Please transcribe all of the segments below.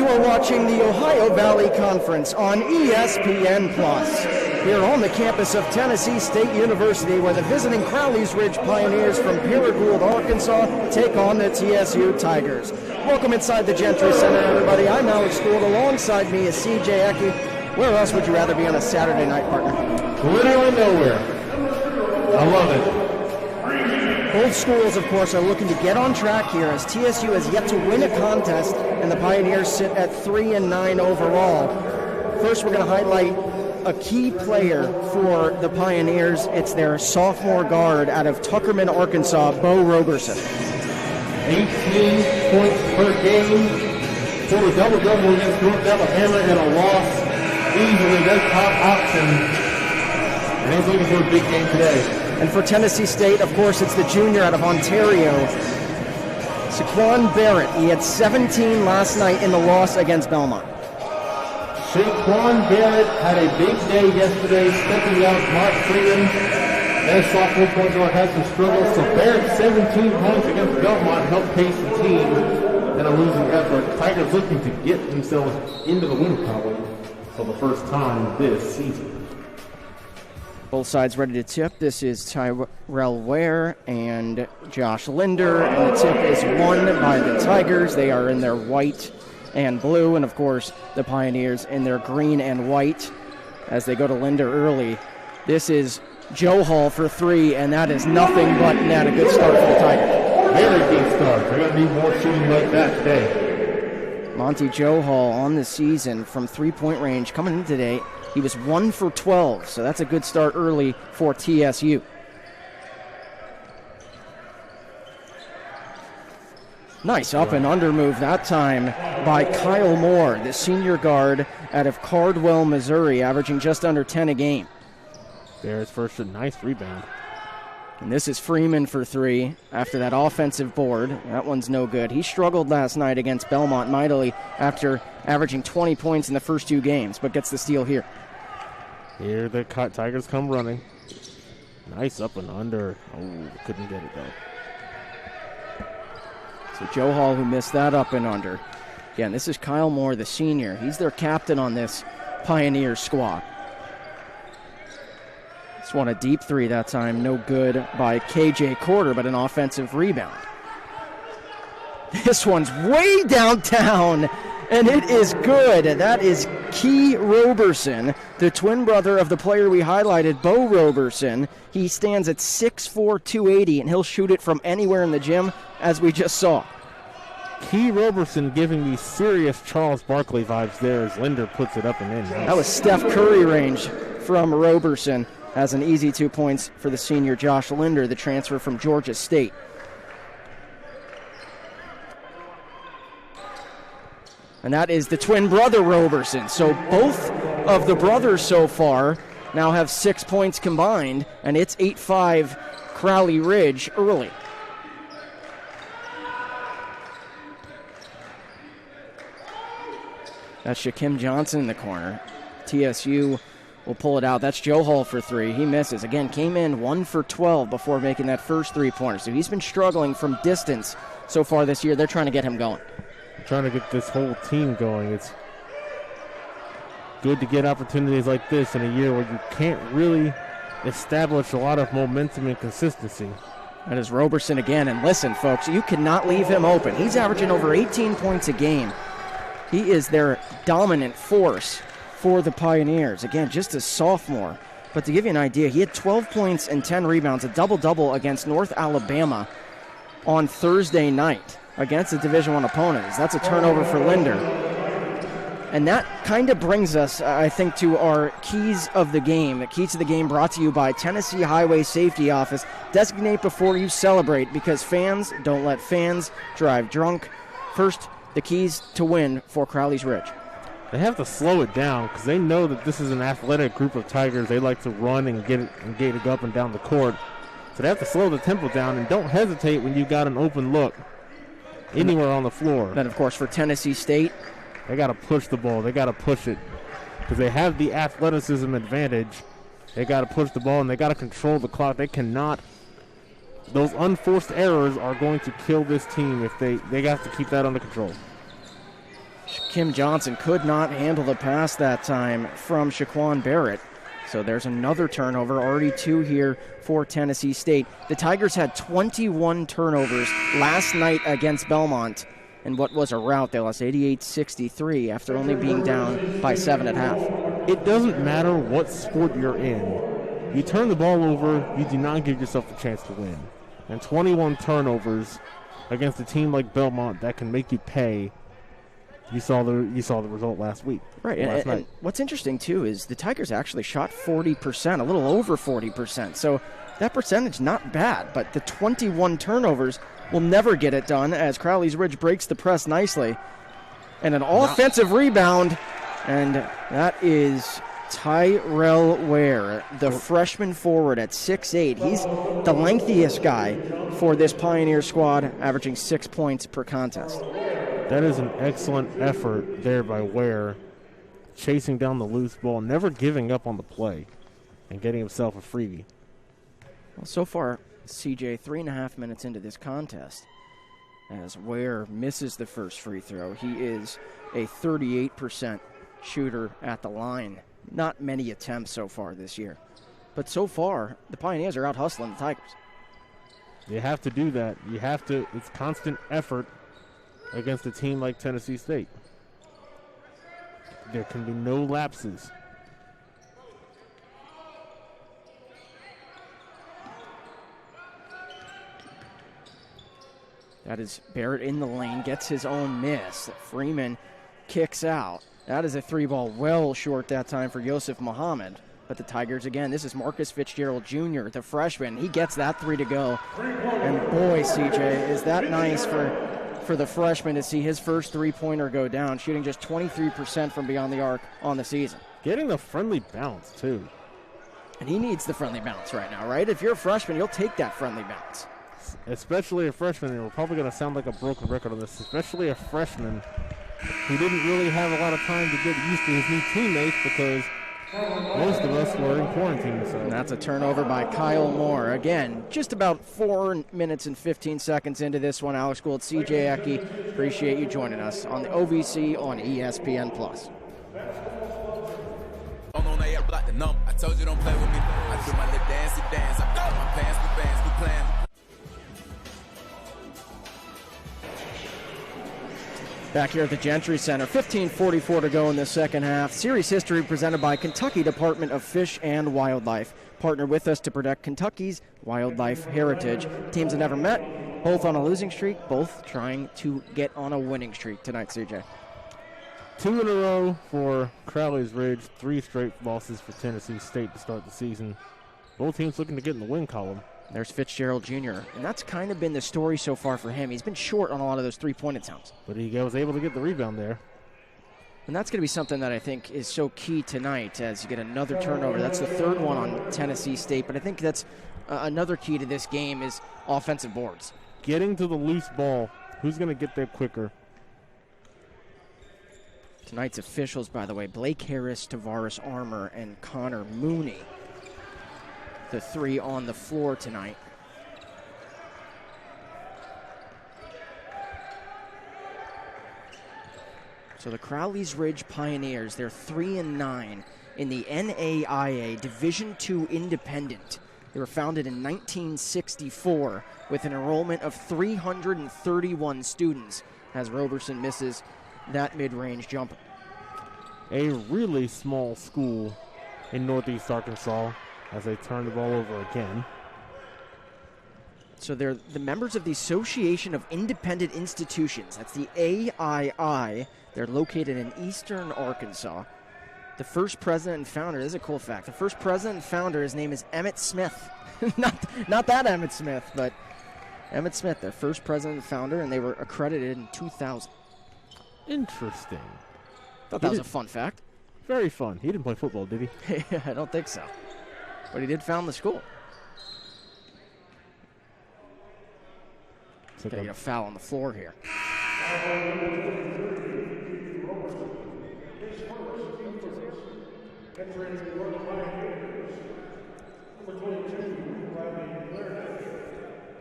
You are watching the Ohio Valley Conference on ESPN+. Here on the campus of Tennessee State University, where the visiting Crowley's Ridge Pioneers from Paragould, Arkansas, take on the TSU Tigers. Welcome inside the Gentry Center, everybody. I'm Alex Gould. Alongside me is CJ Ecke. Where else would you rather be on a Saturday night, partner? Literally nowhere. I love it. Both schools, of course, are looking to get on track here as TSU has yet to win a contest, and the Pioneers sit at 3-9 overall. First, we're going to highlight a key player for the Pioneers. It's their sophomore guard out of Tuckerman, Arkansas, Bo Roberson. 18 points per game. For a double-double against North Alabama and a loss. Easily their top option. And he's looking for a big game today. And for Tennessee State, of course, it's the junior out of Ontario, Saquon Barrett. He had 17 last night in the loss against Belmont. Saquon Barrett had a big day yesterday, stepping out Mark Freeman. Their sophomore point guard had some struggles, so Barrett, 17 points against Belmont, helped pace the team in a losing effort. Tigers looking to get themselves into the win column for the first time this season. Both sides ready to tip. This is Tyrell Ware and Josh Linder, and the tip is won by the Tigers. They are in their white and blue, and of course the Pioneers in their green and white as they go to Linder early. This is Joe Hall for three, and that is nothing but net. A good start for the Tigers. Very good start. They're going to need more shooting like that today. Monty Joe Hall on the season from three-point range coming in today. He was 1 for 12, so that's a good start early for TSU. Nice up and under move that time by Kyle Moore, the senior guard out of Cardwell, Missouri, averaging just under 10 a game. There's first a nice rebound. And this is Freeman for three after that offensive board. That one's no good. He struggled last night against Belmont mightily after averaging 20 points in the first two games, but gets the steal here. Here the Tigers come running. Nice up and under. Oh, couldn't get it though. So Joe Hall, who missed that up and under. Again, this is Kyle Moore, the senior. He's their captain on this Pioneer squad. Just won a deep three that time. No good by KJ Corder, but an offensive rebound. This one's way downtown, and it is good. That is Key Roberson, the twin brother of the player we highlighted, Bo Roberson. He stands at 6'4", 280, and he'll shoot it from anywhere in the gym, as we just saw. Key Roberson giving me serious Charles Barkley vibes there as Linder puts it up and in. That was Steph Curry range from Roberson. Has an easy 2 points for the senior Josh Linder, the transfer from Georgia State. And that is the twin brother Roberson. So both of the brothers so far now have 6 points combined, and it's 8-5 Crowley Ridge early. That's Shaquem Johnson in the corner. TSU will pull it out. That's Joe Hall for three. He misses. Again, came in 1 for 12 before making that first three-pointer. So he's been struggling from distance so far this year. They're trying to get him going. Trying to get this whole team going. It's good to get opportunities like this in a year where you can't really establish a lot of momentum and consistency. That is Roberson again. And listen, folks, you cannot leave him open. He's averaging over 18 points a game. He is their dominant force for the Pioneers. Again, just a sophomore. But to give you an idea, he had 12 points and 10 rebounds, a double-double against North Alabama on Thursday night against a Division I opponent. That's a turnover for Linder. And that kind of brings us, I think, to our keys of the game. The keys to the game brought to you by Tennessee Highway Safety Office. Designate before you celebrate, because fans don't let fans drive drunk. First, the keys to win for Crowley's Ridge. They have to slow it down because they know that this is an athletic group of Tigers. They like to run and get it up and down the court. So they have to slow the tempo down, and don't hesitate when you got an open look anywhere on the floor. Then, of course, for Tennessee State, they got to push the ball. They got to push it because they have the athleticism advantage. They got to push the ball, and they got to control the clock. They cannot. Those unforced errors are going to kill this team if they have to keep that under control. Kim Johnson could not handle the pass that time from Shaquan Barrett. So there's another turnover, already 2 here for Tennessee State. The Tigers had 21 turnovers last night against Belmont. And what was a rout, they lost 88-63 after only being down by 7 at half. It doesn't matter what sport you're in. You turn the ball over, you do not give yourself a chance to win. And 21 turnovers against a team like Belmont that can make you pay. You saw the result last week. Right, and what's interesting, too, is the Tigers actually shot 40%, a little over 40%. So that percentage, not bad, but the 21 turnovers will never get it done as Crowley's Ridge breaks the press nicely. And an offensive rebound, and that is Tyrell Ware, the freshman forward at 6'8". He's the lengthiest guy for this Pioneer squad, averaging 6 points per contest. That is an excellent effort there by Ware, chasing down the loose ball, never giving up on the play, and getting himself a freebie. Well, so far, CJ, 3.5 minutes into this contest, as Ware misses the first free throw. He is a 38% shooter at the line. Not many attempts so far this year. But so far, the Pioneers are out hustling the Tigers. You have to do that. You have to. It's constant effort against a team like Tennessee State. There can be no lapses. That is Barrett in the lane, gets his own miss. Freeman kicks out. That is a 3-ball well short that time for Yosef Muhammad. But the Tigers, again, this is Marcus Fitzgerald Jr., the freshman. He gets that 3 to go. And boy, CJ, is that nice for the freshman to see his first 3-pointer go down, shooting just 23% from beyond the arc on the season. Getting the friendly bounce, too. And he needs the friendly bounce right now, right? If you're a freshman, you'll take that friendly bounce. Especially a freshman, and we're probably going to sound like a broken record on this, especially a freshman who didn't really have a lot of time to get used to his new teammates because most of us were in quarantine. So. And that's a turnover by Kyle Moore. Again, just about 4 minutes and 15 seconds into this one. Alex Gould, CJ Ecke, appreciate you joining us on the OVC on ESPN+. I told you don't play with me. I do my little dance. I got my pants with bands. We playing. Back here at the Gentry Center, 15:44 to go in the second half. Series history presented by Kentucky Department of Fish and Wildlife. Partner with us to protect Kentucky's wildlife heritage. Teams have never met, both on a losing streak, both trying to get on a winning streak tonight, CJ. 2 in a row for Crowley's Ridge, 3 straight losses for Tennessee State to start the season. Both teams looking to get in the win column. There's Fitzgerald Jr., and that's kind of been the story so far for him. He's been short on a lot of those 3-point attempts. But he was able to get the rebound there. And that's going to be something that I think is so key tonight as you get another turnover. That's the 3rd one on Tennessee State, but I think that's another key to this game is offensive boards. Getting to the loose ball. Who's going to get there quicker? Tonight's officials, by the way, Blake Harris, Tavares Armour, and Connor Mooney. The 3 on the floor tonight. So the Crowley's Ridge Pioneers, they're 3-9 in the NAIA Division II Independent. They were founded in 1964 with an enrollment of 331 students as Roberson misses that mid-range jumper. A really small school in Northeast Arkansas as they turn the ball over again. So they're the members of the Association of Independent Institutions. That's the AII. They're located in eastern Arkansas. The first president and founder, this is a cool fact, the first president and founder, his name is Emmett Smith. not that Emmett Smith, but Emmett Smith, their first president and founder, and they were accredited in 2000. Interesting. Thought that was a fun fact. Very fun. He didn't play football, did he? I don't think so. But he did found the school. Gonna get a foul on the floor here.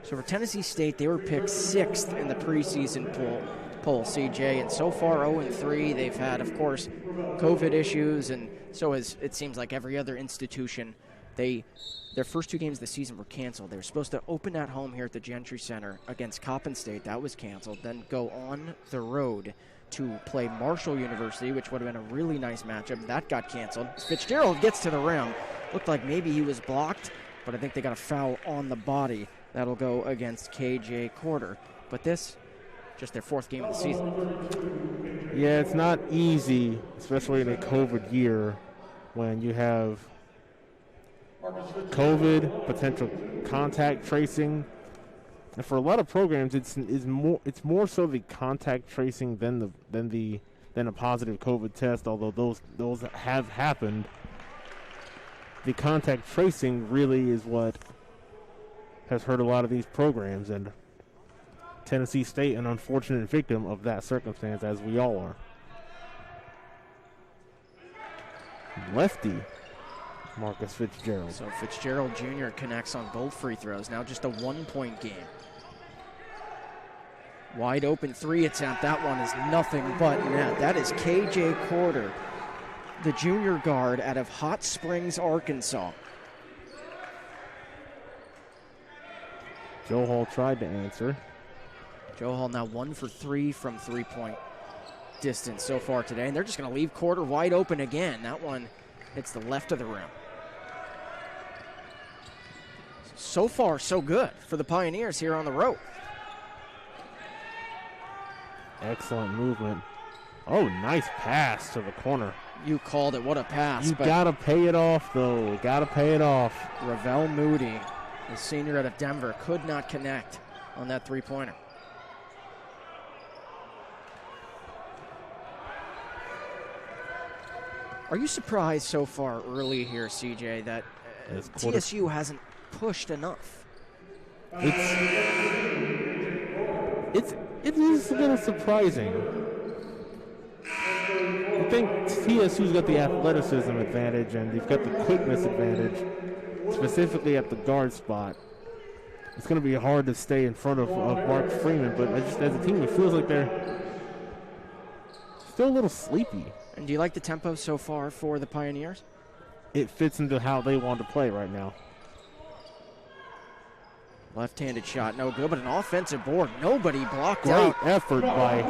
So for Tennessee State, they were picked 6th in the preseason poll. poll, CJ, and so far 0-3. They've had, of course, COVID issues, and so as it seems like every other institution. Their first 2 games of the season were canceled. They were supposed to open at home here at the Gentry Center against Coppin State. That was canceled. Then go on the road to play Marshall University, which would have been a really nice matchup. That got canceled. Fitzgerald gets to the rim. Looked like maybe he was blocked, but I think they got a foul on the body. That'll go against KJ Quarter. But this, just their 4th game of the season. Yeah, it's not easy, especially in a COVID year when you have COVID, potential contact tracing. And for a lot of programs, it's more so the contact tracing than a positive COVID test, although those have happened. The contact tracing really is what has hurt a lot of these programs, and Tennessee State an unfortunate victim of that circumstance, as we all are. Lefty Marcus Fitzgerald. So Fitzgerald Jr. connects on both free throws. Now just a 1-point game. Wide open 3 attempt. That one is nothing but net. That is KJ Quarter, the junior guard out of Hot Springs, Arkansas. Joe Hall tried to answer. Joe Hall now 1 for 3 from 3-point distance so far today. And they're just going to leave Quarter wide open again. That one hits the left of the rim. So far, so good for the Pioneers here on the road. Excellent movement. Oh, nice pass to the corner. You called it. What a pass. You got to pay it off, though. Got to pay it off. Ravel Moody, the senior out of Denver, could not connect on that 3-pointer. Are you surprised so far early here, CJ, that TSU hasn't pushed enough? It is a little surprising. I think TSU's got the athleticism advantage and they've got the quickness advantage, specifically at the guard spot. It's going to be hard to stay in front of Mark Freeman, but just as a team, it feels like they're still a little sleepy. And do you like the tempo so far for the Pioneers? It fits into how they want to play right now. Left-handed shot, no good, but an offensive board. Nobody blocked out. Great effort by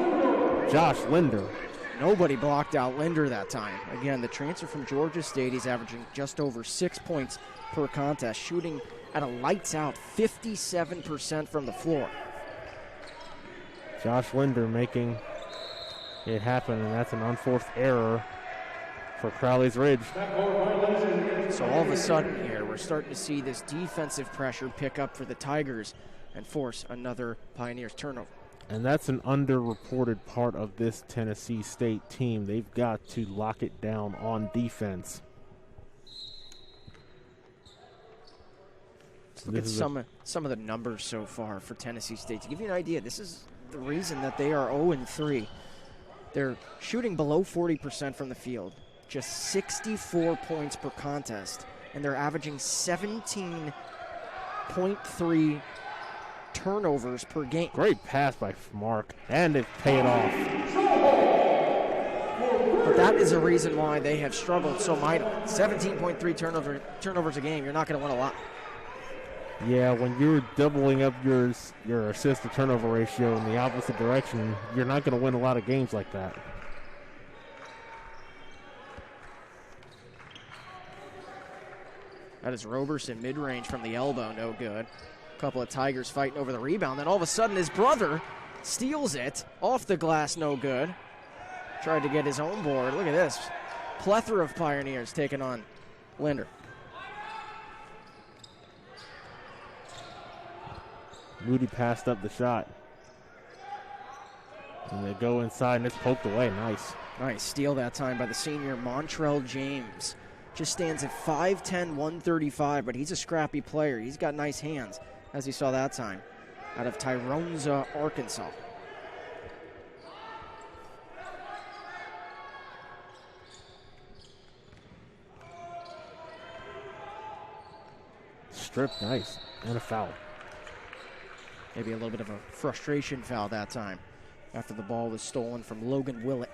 Josh Linder. Nobody blocked out Linder that time. Again, the transfer from Georgia State, he's averaging just over 6 points per contest, shooting at a lights-out 57% from the floor. Josh Linder making it happen, and that's an unforced error for Crowley's Ridge. So all of a sudden here, we're starting to see this defensive pressure pick up for the Tigers and force another Pioneers turnover. And that's an underreported part of this Tennessee State team. They've got to lock it down on defense. Let's look at some of the numbers so far for Tennessee State. To give you an idea, this is the reason that they are 0-3. They're shooting below 40% from the field, just 64 points per contest, and they're averaging 17.3 turnovers per game. Great pass by Mark, and it's paid off. But that is a reason why they have struggled so mightily. 17.3 turnovers a game, you're not going to win a lot. Yeah, when you're doubling up your assist to turnover ratio in the opposite direction, you're not going to win a lot of games like that. That is Roberson mid-range from the elbow, no good. A couple of Tigers fighting over the rebound. Then all of a sudden his brother steals it off the glass, no good. Tried to get his own board. Look at this. Plethora of Pioneers taking on Linder. Moody passed up the shot. And they go inside, and it's poked away. Nice. Nice steal that time by the senior Montrell James. Just stands at 5'10", 135, but he's a scrappy player. He's got nice hands, as you saw that time, out of Tyronza, Arkansas. Strip, nice, and a foul. Maybe a little bit of a frustration foul that time. after the ball was stolen from Logan Willett.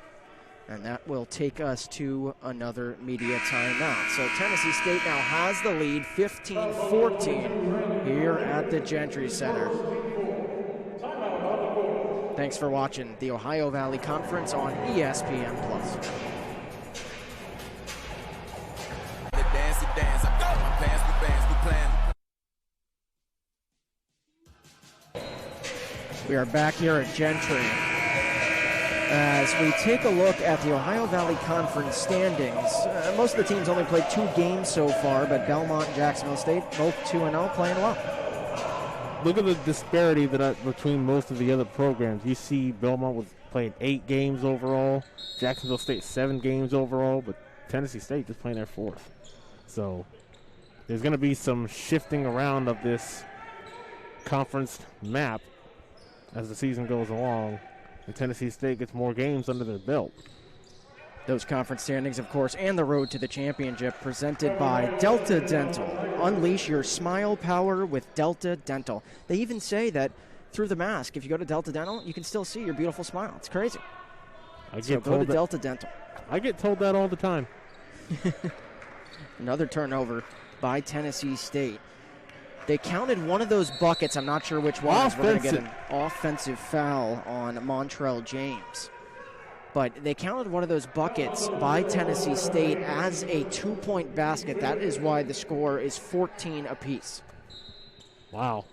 And that will take us to another media timeout. So Tennessee State now has the lead, 15-14, here at the Gentry Center. Thanks for watching the Ohio Valley Conference on ESPN+. We are back here at Gentry as we take a look at the Ohio Valley Conference standings. Most of the teams only played 2 games so far, but Belmont and Jacksonville State, both 2-0, playing well. Look at the disparity between most of the other programs. You see Belmont was playing 8 games overall, Jacksonville State 7 games overall, but Tennessee State just playing their 4th. So there's going to be some shifting around of this conference map as the season goes along, and Tennessee State gets more games under their belt. Those conference standings, of course, and the road to the championship presented by Delta Dental. Unleash your smile power with Delta Dental. They even say that through the mask, if you go to Delta Dental, you can still see your beautiful smile. It's crazy. So go to Delta Dental. I get told that all the time. Another turnover by Tennessee State. They counted one of those buckets. I'm not sure which one. We're going to get an offensive foul on Montrell James. But they counted one of those buckets by Tennessee State as a 2-point basket. That is why the score is 14 apiece. Wow.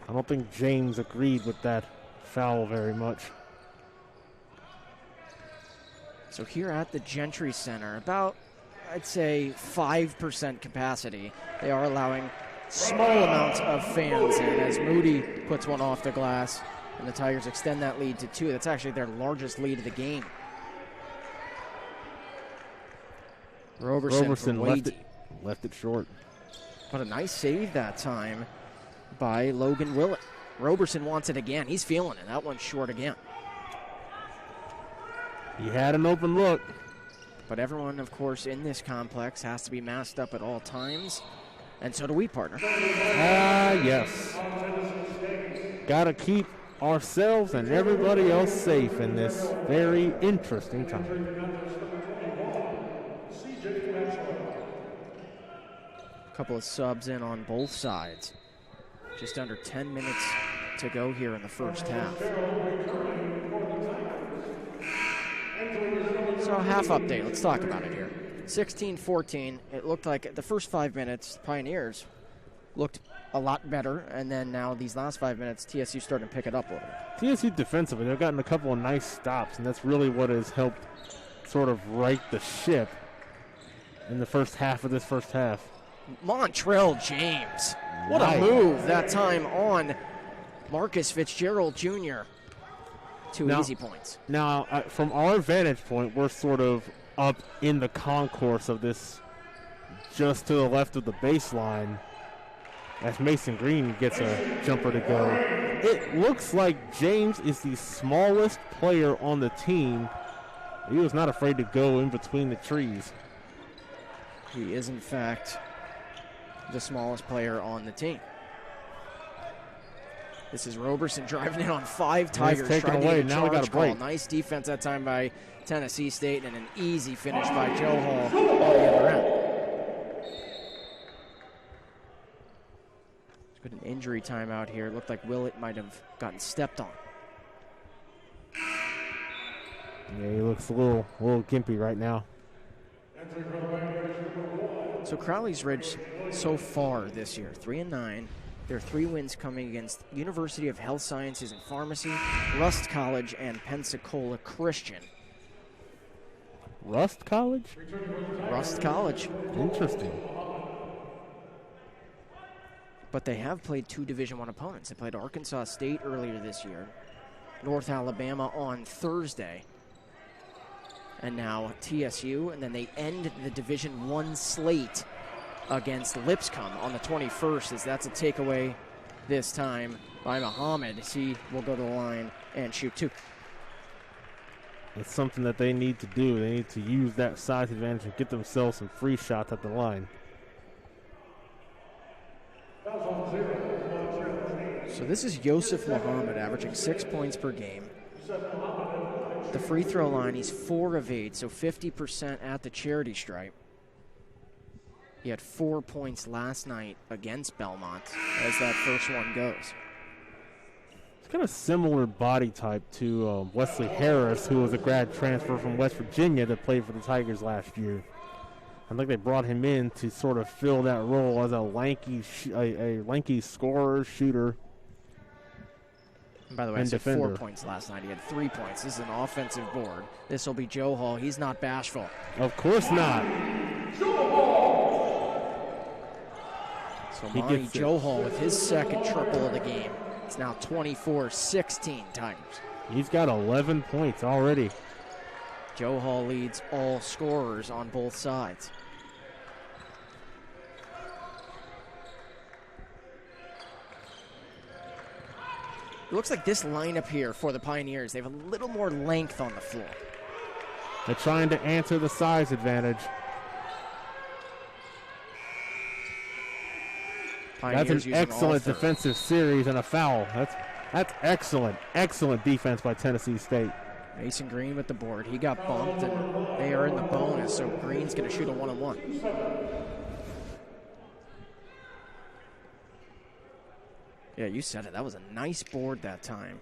I don't think James agreed with that foul very much. So here at the Gentry Center, about, I'd say, 5% capacity. They are allowing small amounts of fans in as Moody puts one off the glass, and the Tigers extend that lead to 2. That's actually their largest lead of the game. Roberson left it short. But a nice save that time by Logan Willett. Roberson wants it again. He's feeling it. That one's short again. He had an open look. But everyone, of course, in this complex has to be masked up at all times. And so do we, partner. Yes. Got to keep ourselves and everybody else safe in this very interesting time. A couple of subs in on both sides. Just under 10 minutes to go here in the first half. So half update, let's talk about it here. 16-14, it looked like the first 5 minutes, Pioneers looked a lot better, and then now these last 5 minutes, TSU starting to pick it up a little bit. TSU defensively, they've gotten a couple of nice stops, and that's really what has helped sort of right the ship in the first half of this first half. Montrell James, what a move that time on Marcus Fitzgerald Jr. 2 easy points. Now, from our vantage point, we're sort of up in the concourse of this, just to the left of the baseline, as Mason Green gets a jumper to go. It looks like James is the smallest player on the team. He was not afraid to go in between the trees. He is, in fact, the smallest player on the team. This is Roberson driving in on 5 Tigers. Taken away. Now we got a break. Nice defense that time by Tennessee State, and an easy finish by Joe Hall on the other end. There's been an injury timeout here. It looked like Willett might have gotten stepped on. Yeah, he looks a little gimpy right now. So Crowley's Ridge so far this year, 3-9. Their 3 wins coming against University of Health Sciences and Pharmacy, Rust College, and Pensacola Christian. Rust College? Rust College. Interesting. But they have played 2 Division I opponents. They played Arkansas State earlier this year, North Alabama on Thursday, and now TSU, and then they end the Division I slate against Lipscomb on the 21st, as that's a takeaway this time by Muhammad. He will go to the line and shoot 2. It's something that they need to do. They need to use that size advantage and get themselves some free shots at the line. So this is Yusuf Muhammad averaging 6 points per game. The free throw line, he's 4 of 8, so 50% at the charity stripe. He had 4 points last night against Belmont as that first one goes. It's got a similar body type to Wesley Harris, who was a grad transfer from West Virginia that played for the Tigers last year. I think they brought him in to sort of fill that role as a lanky scorer, shooter. And by the way, I said 4 points last night. He had 3 points. This is an offensive board. This will be Joe Hall. He's not bashful. Of course not. So Monty Joe Hall with his second triple of the game. It's now 24-16 Tigers. He's got 11 points already. Joe Hall leads all scorers on both sides. It looks like this lineup here for the Pioneers, they have a little more length on the floor. They're trying to answer the size advantage. Pioneers that's an excellent defensive series and a foul. That's excellent, excellent defense by Tennessee State. Mason Green with the board. He got bumped, and they are in the bonus, so Green's going to shoot a one-on-one. Yeah, you said it. That was a nice board that time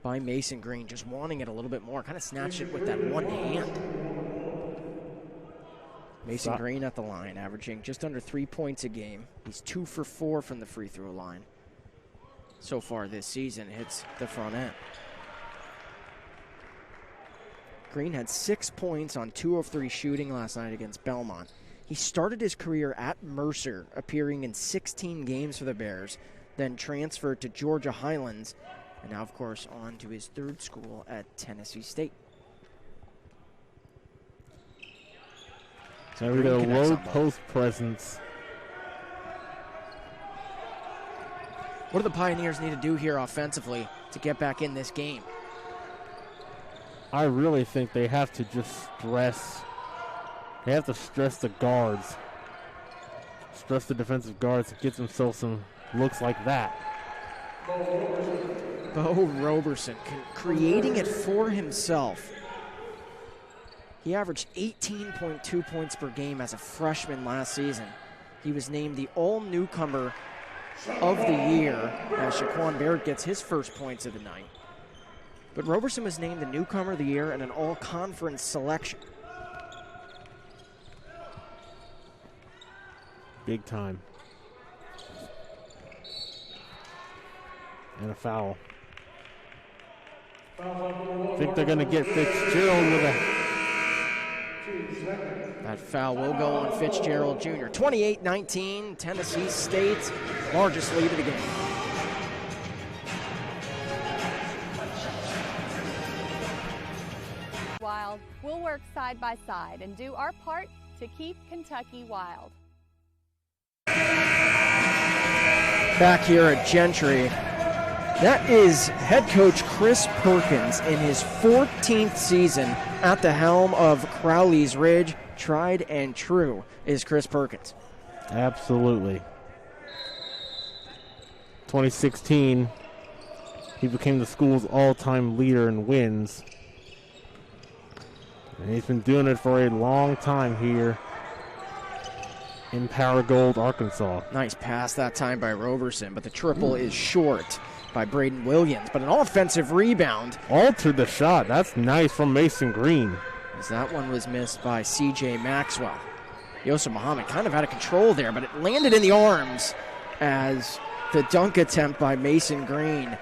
by Mason Green, just wanting it a little bit more. Kind of snatched it with that one hand. Mason Green at the line, averaging just under 3 points a game. He's 2 for 4 from the free throw line. So far this season, hits the front end. Green had 6 points on 2 of 3 shooting last night against Belmont. He started his career at Mercer, appearing in 16 games for the Bears, then transferred to Georgia Highlands, and now, of course, on to his third school at Tennessee State. So we got a low post presence. What do the Pioneers need to do here offensively to get back in this game? I really think they have to just stress. They have to stress the guards. Stress the defensive guards to get themselves some looks like that. Bo Roberson creating it for himself. He averaged 18.2 points per game as a freshman last season. He was named the all-newcomer of the year as Shaquan Barrett gets his first points of the night. But Roberson was named the newcomer of the year and an all-conference selection. Big time. And a foul. I think they're going to get Fitzgerald with a... That foul will go on Fitzgerald Jr. 28-19, Tennessee State's largest lead of the game. Wild, we'll work side by side and do our part to keep Kentucky wild. Back here at Gentry, that is head coach Chris Perkins in his 14th season at the helm of Crowley's Ridge. Tried and true is Chris Perkins. Absolutely. 2016, he became the school's all-time leader in wins. And he's been doing it for a long time here in Paragould, Arkansas. Nice pass that time by Roberson, but the triple is short by Braden Williams. But an offensive rebound. Altered the shot. That's nice from Mason Green. As that one was missed by C.J. Maxwell. Yusuf Muhammad kind of out of control there, but it landed in the arms as the dunk attempt by Mason Green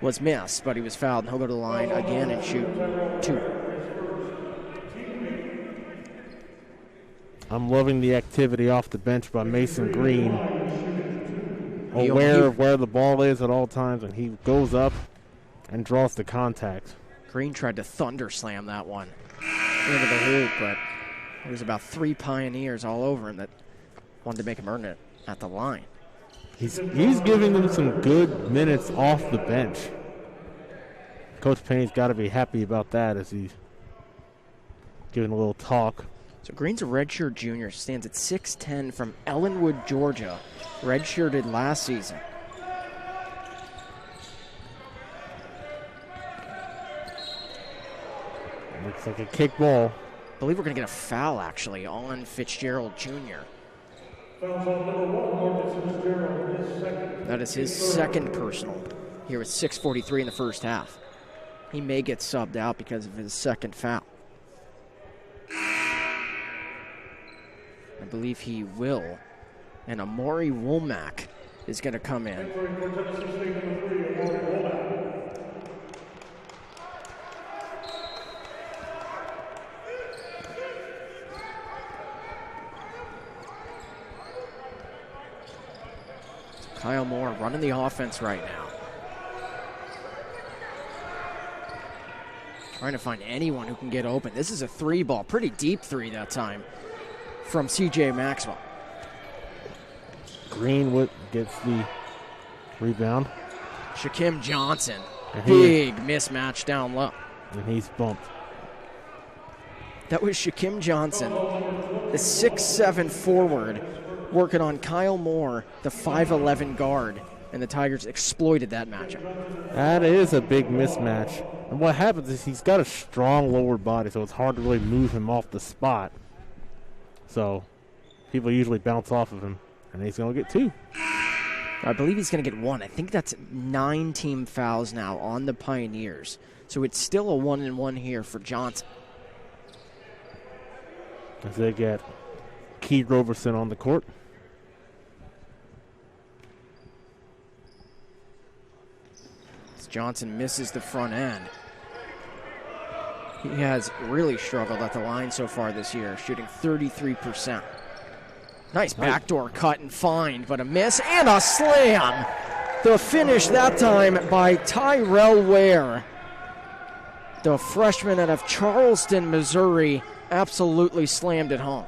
was missed, but he was fouled, and he'll go to the line again and shoot 2. I'm loving the activity off the bench by Mason Green. Aware of where the ball is at all times, and he goes up and draws the contact. Green tried to thunder slam that one into the hoop, but there was about 3 Pioneers all over him that wanted to make him earn it at the line. He's giving them some good minutes off the bench. Coach Payne's got to be happy about that as he's giving a little talk. So Green's a redshirt junior, stands at 6'10", from Ellenwood, Georgia. Redshirted last season. It's like a kick ball. I believe we're going to get a foul, actually, on Fitzgerald Jr. That is his second personal here with 6:43 in the first half. He may get subbed out because of his second foul. I believe he will. And Amari Womack is going to come in. Kyle Moore running the offense right now. Trying to find anyone who can get open. This is a three ball, pretty deep three that time from CJ Maxwell. Greenwood gets the rebound. Shaquem Johnson, big mismatch down low. And he's bumped. That was Shaquem Johnson, the 6'7" forward, working on Kyle Moore, the 5'11" guard, and the Tigers exploited that matchup. That is a big mismatch. And what happens is he's got a strong lower body, so it's hard to really move him off the spot. So people usually bounce off of him, and he's going to get 2. I believe he's going to get 1. I think that's 9 team fouls now on the Pioneers. So it's still a 1-and-1 here for Johnson. As they get Keith Roberson on the court. Johnson misses the front end. He has really struggled at the line so far this year, shooting 33%. Nice backdoor cut and find, but a miss and a slam. The finish that time by Tyrell Ware. The freshman out of Charleston, Missouri, absolutely slammed it home.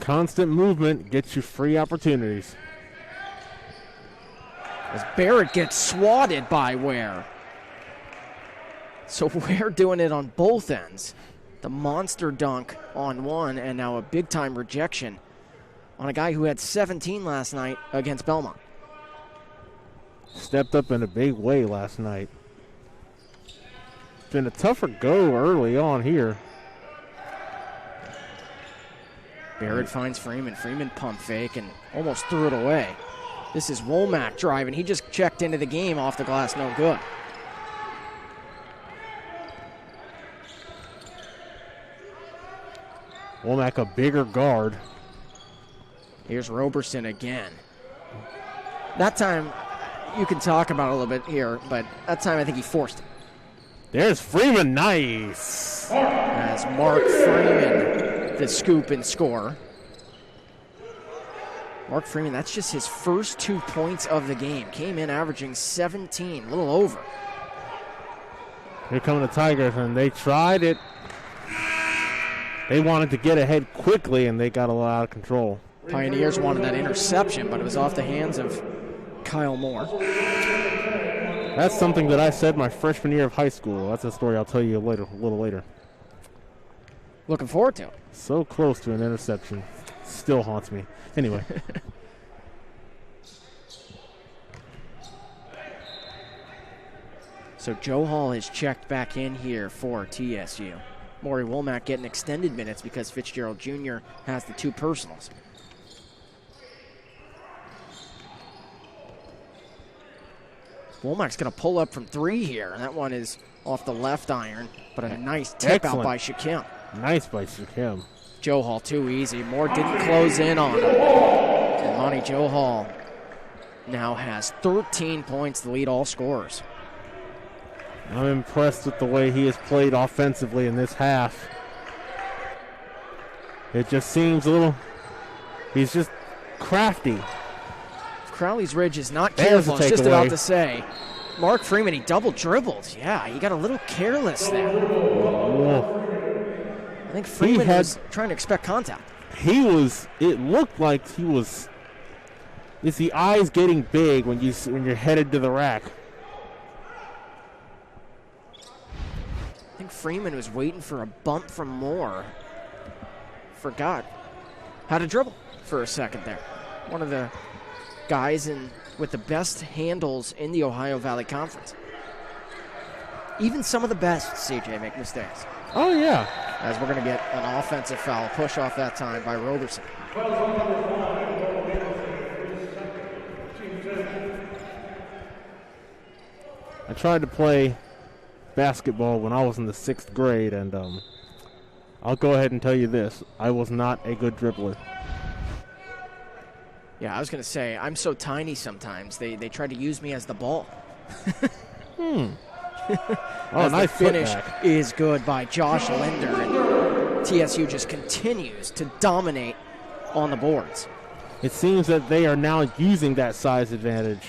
Constant movement gets you free opportunities. As Barrett gets swatted by Ware. So Ware doing it on both ends. The monster dunk on one, and now a big-time rejection on a guy who had 17 last night against Belmont. Stepped up in a big way last night. It's been a tougher go early on here. Barrett finds Freeman. Freeman pump fake and almost threw it away. This is Womack driving. He just checked into the game off the glass, no good. Womack, a bigger guard. Here's Roberson again. That time, you can talk about it a little bit here, but that time I think he forced it. There's Freeman, nice. As Mark Freeman, the scoop and score. Mark Freeman, that's just his first 2 points of the game. Came in averaging 17, a little over. Here come the Tigers, and they tried it. They wanted to get ahead quickly, and they got a lot out of control. Pioneers wanted that interception, but it was off the hands of Kyle Moore. That's something that I said my freshman year of high school. That's a story I'll tell you a little later. Looking forward to it. So close to an interception. Still haunts me. Anyway. So Joe Hall is checked back in here for TSU. Maury Womack getting extended minutes because Fitzgerald Jr. has the 2 personals. Womack's going to pull up from 3 here, and that one is off the left iron, but a nice tip out by Shaquem. Nice by Shaquem. Joe Hall too easy. Moore didn't close in on him. And Monty Joe Hall now has 13 points to lead all scorers. I'm impressed with the way he has played offensively in this half. It just seems a little, he's just crafty. If Crowley's Ridge is not careful, I was just about to say. Mark Freeman, he double dribbled. Yeah, he got a little careless there. Whoa. I think Freeman was trying to expect contact. It looked like he was, it's the eyes getting big when you're headed to the rack. I think Freeman was waiting for a bump from Moore. Forgot how to dribble for a second there. One of the guys with the best handles in the Ohio Valley Conference. Even some of the best, CJ, make mistakes. Oh, yeah. As we're going to get an offensive foul, push off that time by Roberson. I tried to play basketball when I was in the 6th grade, and I'll go ahead and tell you this. I was not a good dribbler. Yeah, I was going to say, I'm so tiny sometimes. They try to use me as the ball. Oh, as nice the finish putback. is good by Josh Linder, and TSU just continues to dominate on the boards. It seems that they are now using that size advantage.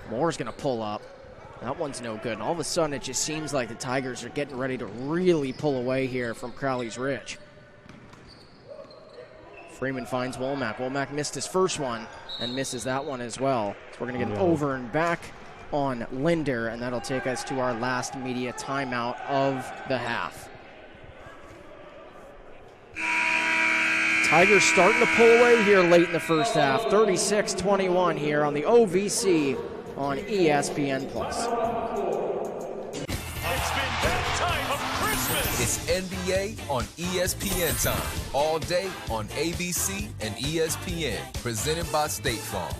Moore's going to pull up. That one's no good. And all of a sudden, it just seems like the Tigers are getting ready to really pull away here from Crowley's Ridge. Freeman finds Womack. Womack missed his first one and misses that one as well. So we're going to get an over and back on Linder, and that'll take us to our last media timeout of the half. Tigers starting to pull away here late in the first half. 36-21 here on the OVC on ESPN+. It's been that time of Christmas. It's NBA on ESPN time. All day on ABC and ESPN. Presented by State Farm.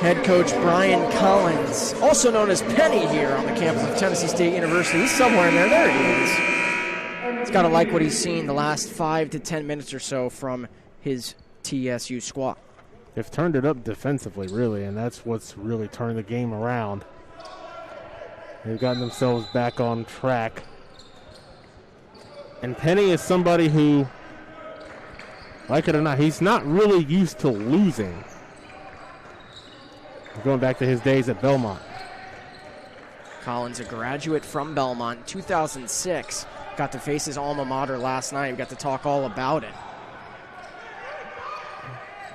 Head coach Brian Collins, also known as Penny here on the campus of Tennessee State University. He's somewhere in there. There he is. He's got to like what he's seen the last 5 to 10 minutes or so from his TSU squad. They've turned it up defensively, really, and that's what's really turned the game around. They've gotten themselves back on track. And Penny is somebody who, like it or not, he's not really used to losing. Going back to his days at Belmont. Collins, a graduate from Belmont, 2006. Got to face his alma mater last night. We got to talk all about it.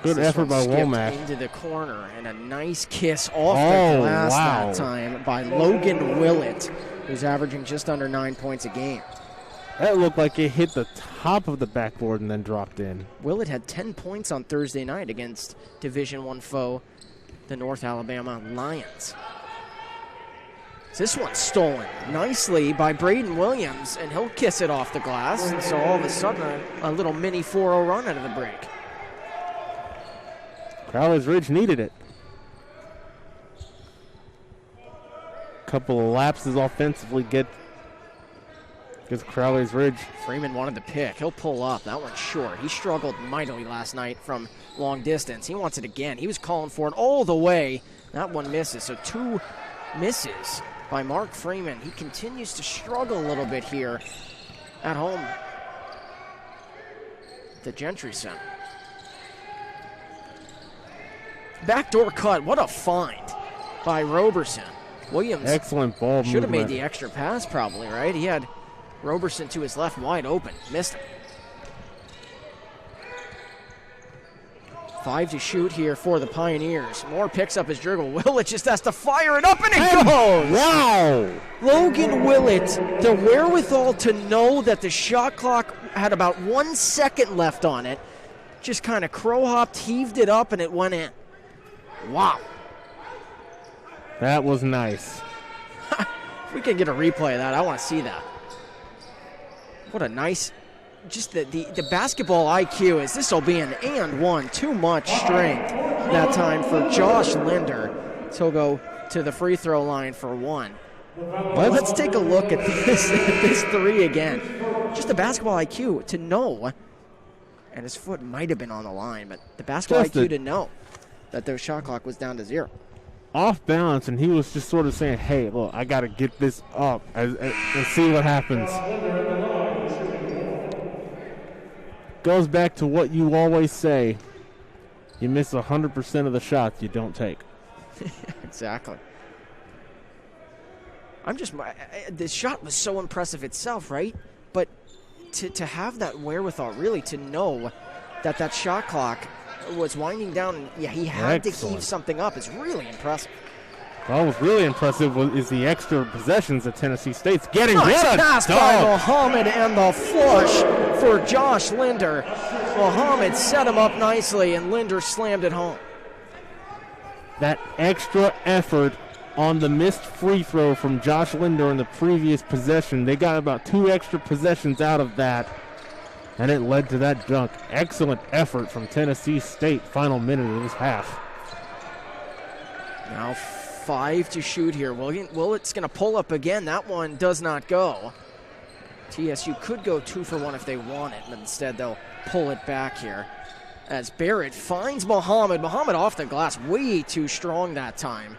Good effort by Womack. Into the corner, and a nice kiss off the glass that time by Logan Willett, who's averaging just under 9 points a game. That looked like it hit the top of the backboard and then dropped in. Willett had 10 points on Thursday night against Division I foe, the North Alabama Lions. This one's stolen nicely by Braden Williams, and he'll kiss it off the glass. And so all of a sudden, a little mini 4-0 run out of the break. Crowley's Ridge needed it. Couple of lapses offensively gets Crowley's Ridge. Freeman wanted the pick. He'll pull up. That one's short. He struggled mightily last night from long distance. He wants it again. He was calling for it all the way. That one misses. So 2 misses by Mark Freeman. He continues to struggle a little bit here at home. The Gentry Center. Backdoor cut. What a find by Roberson. Williams. Excellent ball movement. Should have made the extra pass probably, right? He had Roberson to his left wide open. Missed him. 5 to shoot here for the Pioneers. Moore picks up his dribble. Willett just has to fire it up, and it goes! Wow! Logan Willett, the wherewithal to know that the shot clock had about 1 second left on it, just kind of crow-hopped, heaved it up, and it went in. Wow. That was nice. If we can get a replay of that, I want to see that. What a nice... Just the basketball IQ is this will be an and one. Too much strength that time for Josh Linder. So he'll go to the free throw line for 1. Let's take a look at this 3 again. Just the basketball IQ to know, and his foot might have been on the line, but the basketball IQ to know that their shot clock was down to 0. Off balance, and he was just sort of saying, hey, look, I got to get this up and see what happens. Goes back to what you always say. You miss 100% of the shots you don't take. Exactly. The shot was so impressive itself, right? But to have that wherewithal, really, to know that shot clock was winding down, and he had to heave something up is really impressive. What was really impressive is the extra possessions that Tennessee State's getting. Nice What a pass by Muhammad and the flush for Josh Linder. Muhammad set him up nicely, and Linder slammed it home. That extra effort on the missed free throw from Josh Linder in the previous possession. They got about 2 extra possessions out of that, and it led to that dunk. Excellent effort from Tennessee State. Final minute of this half. Now 5 to shoot here. Willett's going to pull up again. That one does not go. TSU could go 2 for 1 if they want it, but instead they'll pull it back here. As Barrett finds Muhammad. Muhammad off the glass, way too strong that time.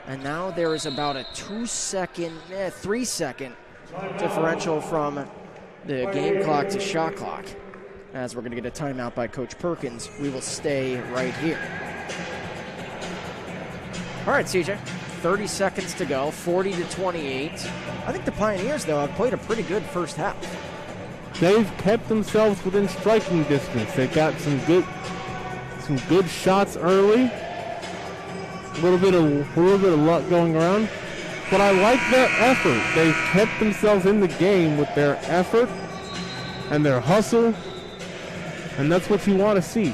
And now there is about a 3-second differential from the game clock to shot clock. As we're going to get a timeout by Coach Perkins, we will stay right here. All right, CJ, 30 seconds to go, 40-28. I think the Pioneers, though, have played a pretty good first half. They've kept themselves within striking distance. They got some good shots early. A little bit of luck going around. But I like their effort. They've kept themselves in the game with their effort and their hustle. And that's what you want to see.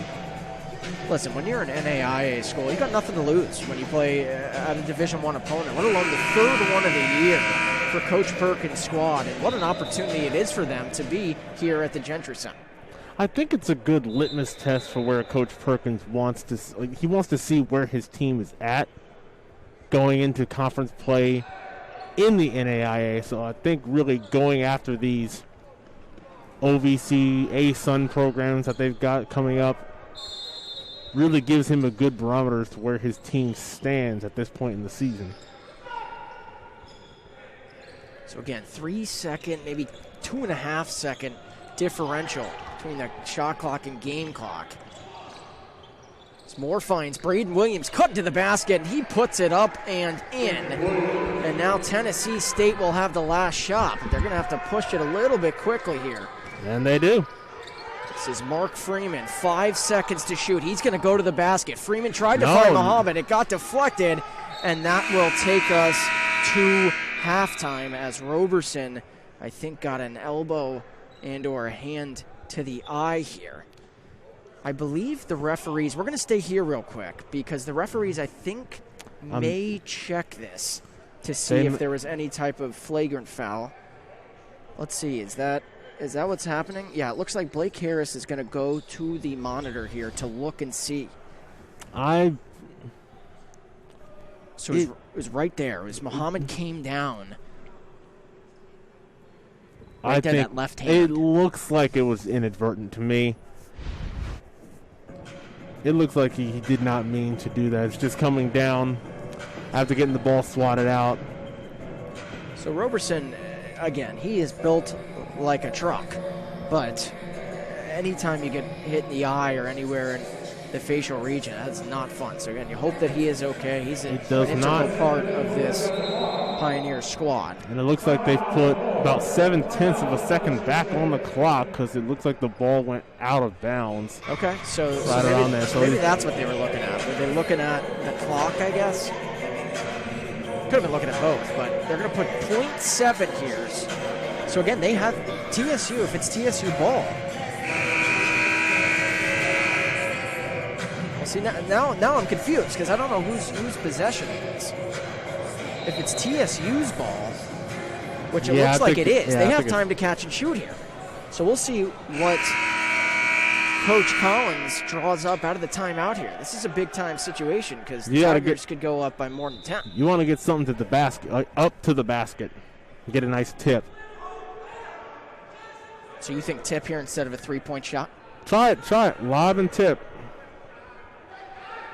Listen, when you're an NAIA school, you got nothing to lose when you play at a Division I opponent, let alone the third one of the year for Coach Perkins' squad. And what an opportunity it is for them to be here at the Gentry Center. I think it's a good litmus test for where Coach Perkins wants to see where his team is at going into conference play in the NAIA. So I think really going after these OVC, A-Sun programs that they've got coming up really gives him a good barometer as to where his team stands at this point in the season. So again, 3-second, maybe 2.5-second differential between the shot clock and game clock. As Moore finds Braden Williams cut to the basket, and he puts it up and in. And now Tennessee State will have the last shot, but they're going to have to push it a little bit quickly here. And they do. This is Mark Freeman, 5 seconds to shoot. He's going to go to the basket. Freeman tried to find Muhammad. It got deflected, and that will take us to halftime as Roberson, I think, got an elbow and or a hand to the eye here. I believe the referees, we're going to stay here real quick because the referees, I think, may check this to see if there was any type of flagrant foul. Let's see, is that what's happening? Yeah, it looks like Blake Harris is going to go to the monitor here to look and see. So it was right there. It was Muhammad came down. Right there, that left hand. It looks like it was inadvertent to me. It looks like he did not mean to do that. It's just coming down after getting the ball swatted out. So Roberson, again, he is built like a truck, but anytime you get hit in the eye or anywhere in the facial region, that's not fun. So again, you hope that he is okay. He's an integral part of this Pioneer squad. And it looks like they've put about 0.7 of a second back on the clock because it looks like the ball went out of bounds. Okay, so around there. So maybe that's what they were looking at. Were they looking at the clock, I guess? Could have been looking at both, but they're going to put 0.7 here. So again, they have TSU, if it's TSU ball. Well, see, now I'm confused because I don't know whose possession it is. If it's TSU's ball, which it looks like it is, they have time to catch and shoot here. So we'll see what Coach Collins draws up out of the timeout here. This is a big-time situation because the Tigers could go up by more than 10. You want to get something to the basket, up to the basket, and get a nice tip. So you think tip here instead of a three-point shot? Try it. Lob and tip.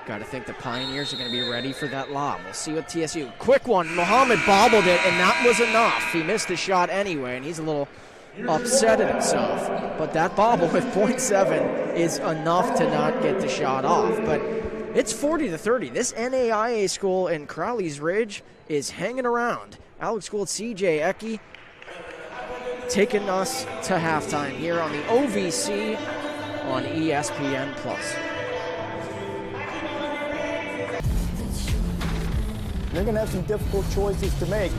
Got to think the Pioneers are going to be ready for that lob. We'll see what TSU. Quick one. Muhammad bobbled it, and that was enough. He missed the shot anyway, and he's a little upset at himself. But that bobble with 0.7 is enough to not get the shot off. But it's 40-30. This NAIA school in Crowley's Ridge is hanging around. Alex Gould, CJ Ecke taking us to halftime here on the OVC on ESPN+. They're going to have some difficult choices to make.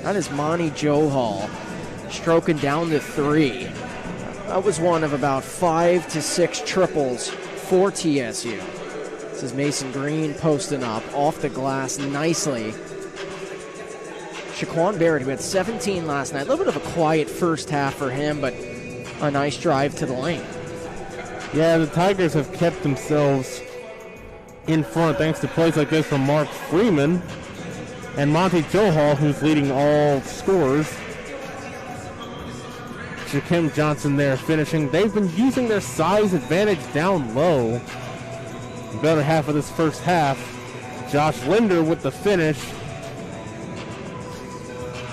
That is Monty Johal stroking down the three. That was one of about 5 to 6 triples for TSU. This is Mason Green posting up off the glass nicely. Shaquan Barrett, who had 17 last night. A little bit of a quiet first half for him, but a nice drive to the lane. Yeah, the Tigers have kept themselves in front thanks to plays like this from Mark Freeman and Monty Johal, who's leading all scorers. Shaquem Johnson there finishing. They've been using their size advantage down low. The better half of this first half. Josh Linder with the finish.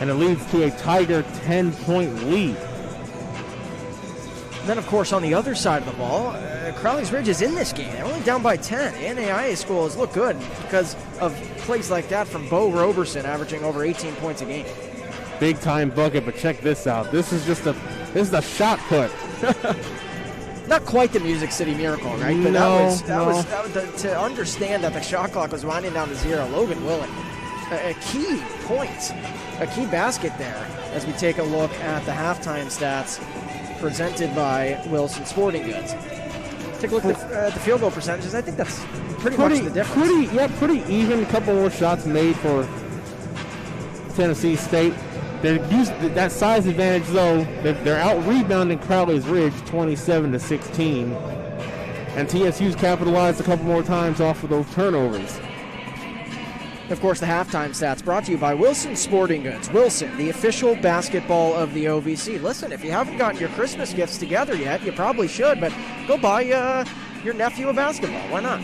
And it leads to a Tiger 10-point lead. And then, of course, on the other side of the ball, Crowley's Ridge is in this game. They're only down by 10. The NAIA school has looked good because of plays like that from Bo Roberson, averaging over 18 points a game. Big-time bucket, but check this out. This is a shot put. Not quite the Music City Miracle, right? But No, that was to understand that the shot clock was winding down to 0. Logan Willing, a key point, a key basket there as we take a look at the halftime stats presented by Wilson Sporting Goods. Take a look at the field goal percentages. I think that's pretty much the difference. Pretty even. A couple more shots made for Tennessee State. They're using that size advantage, though. They're out rebounding Crowley's Ridge 27-16, and TSU's capitalized a couple more times off of those turnovers. Of course, the halftime stats brought to you by Wilson Sporting Goods. Wilson, the official basketball of the OVC. Listen, if you haven't gotten your Christmas gifts together yet, you probably should, but go buy your nephew a basketball. Why not?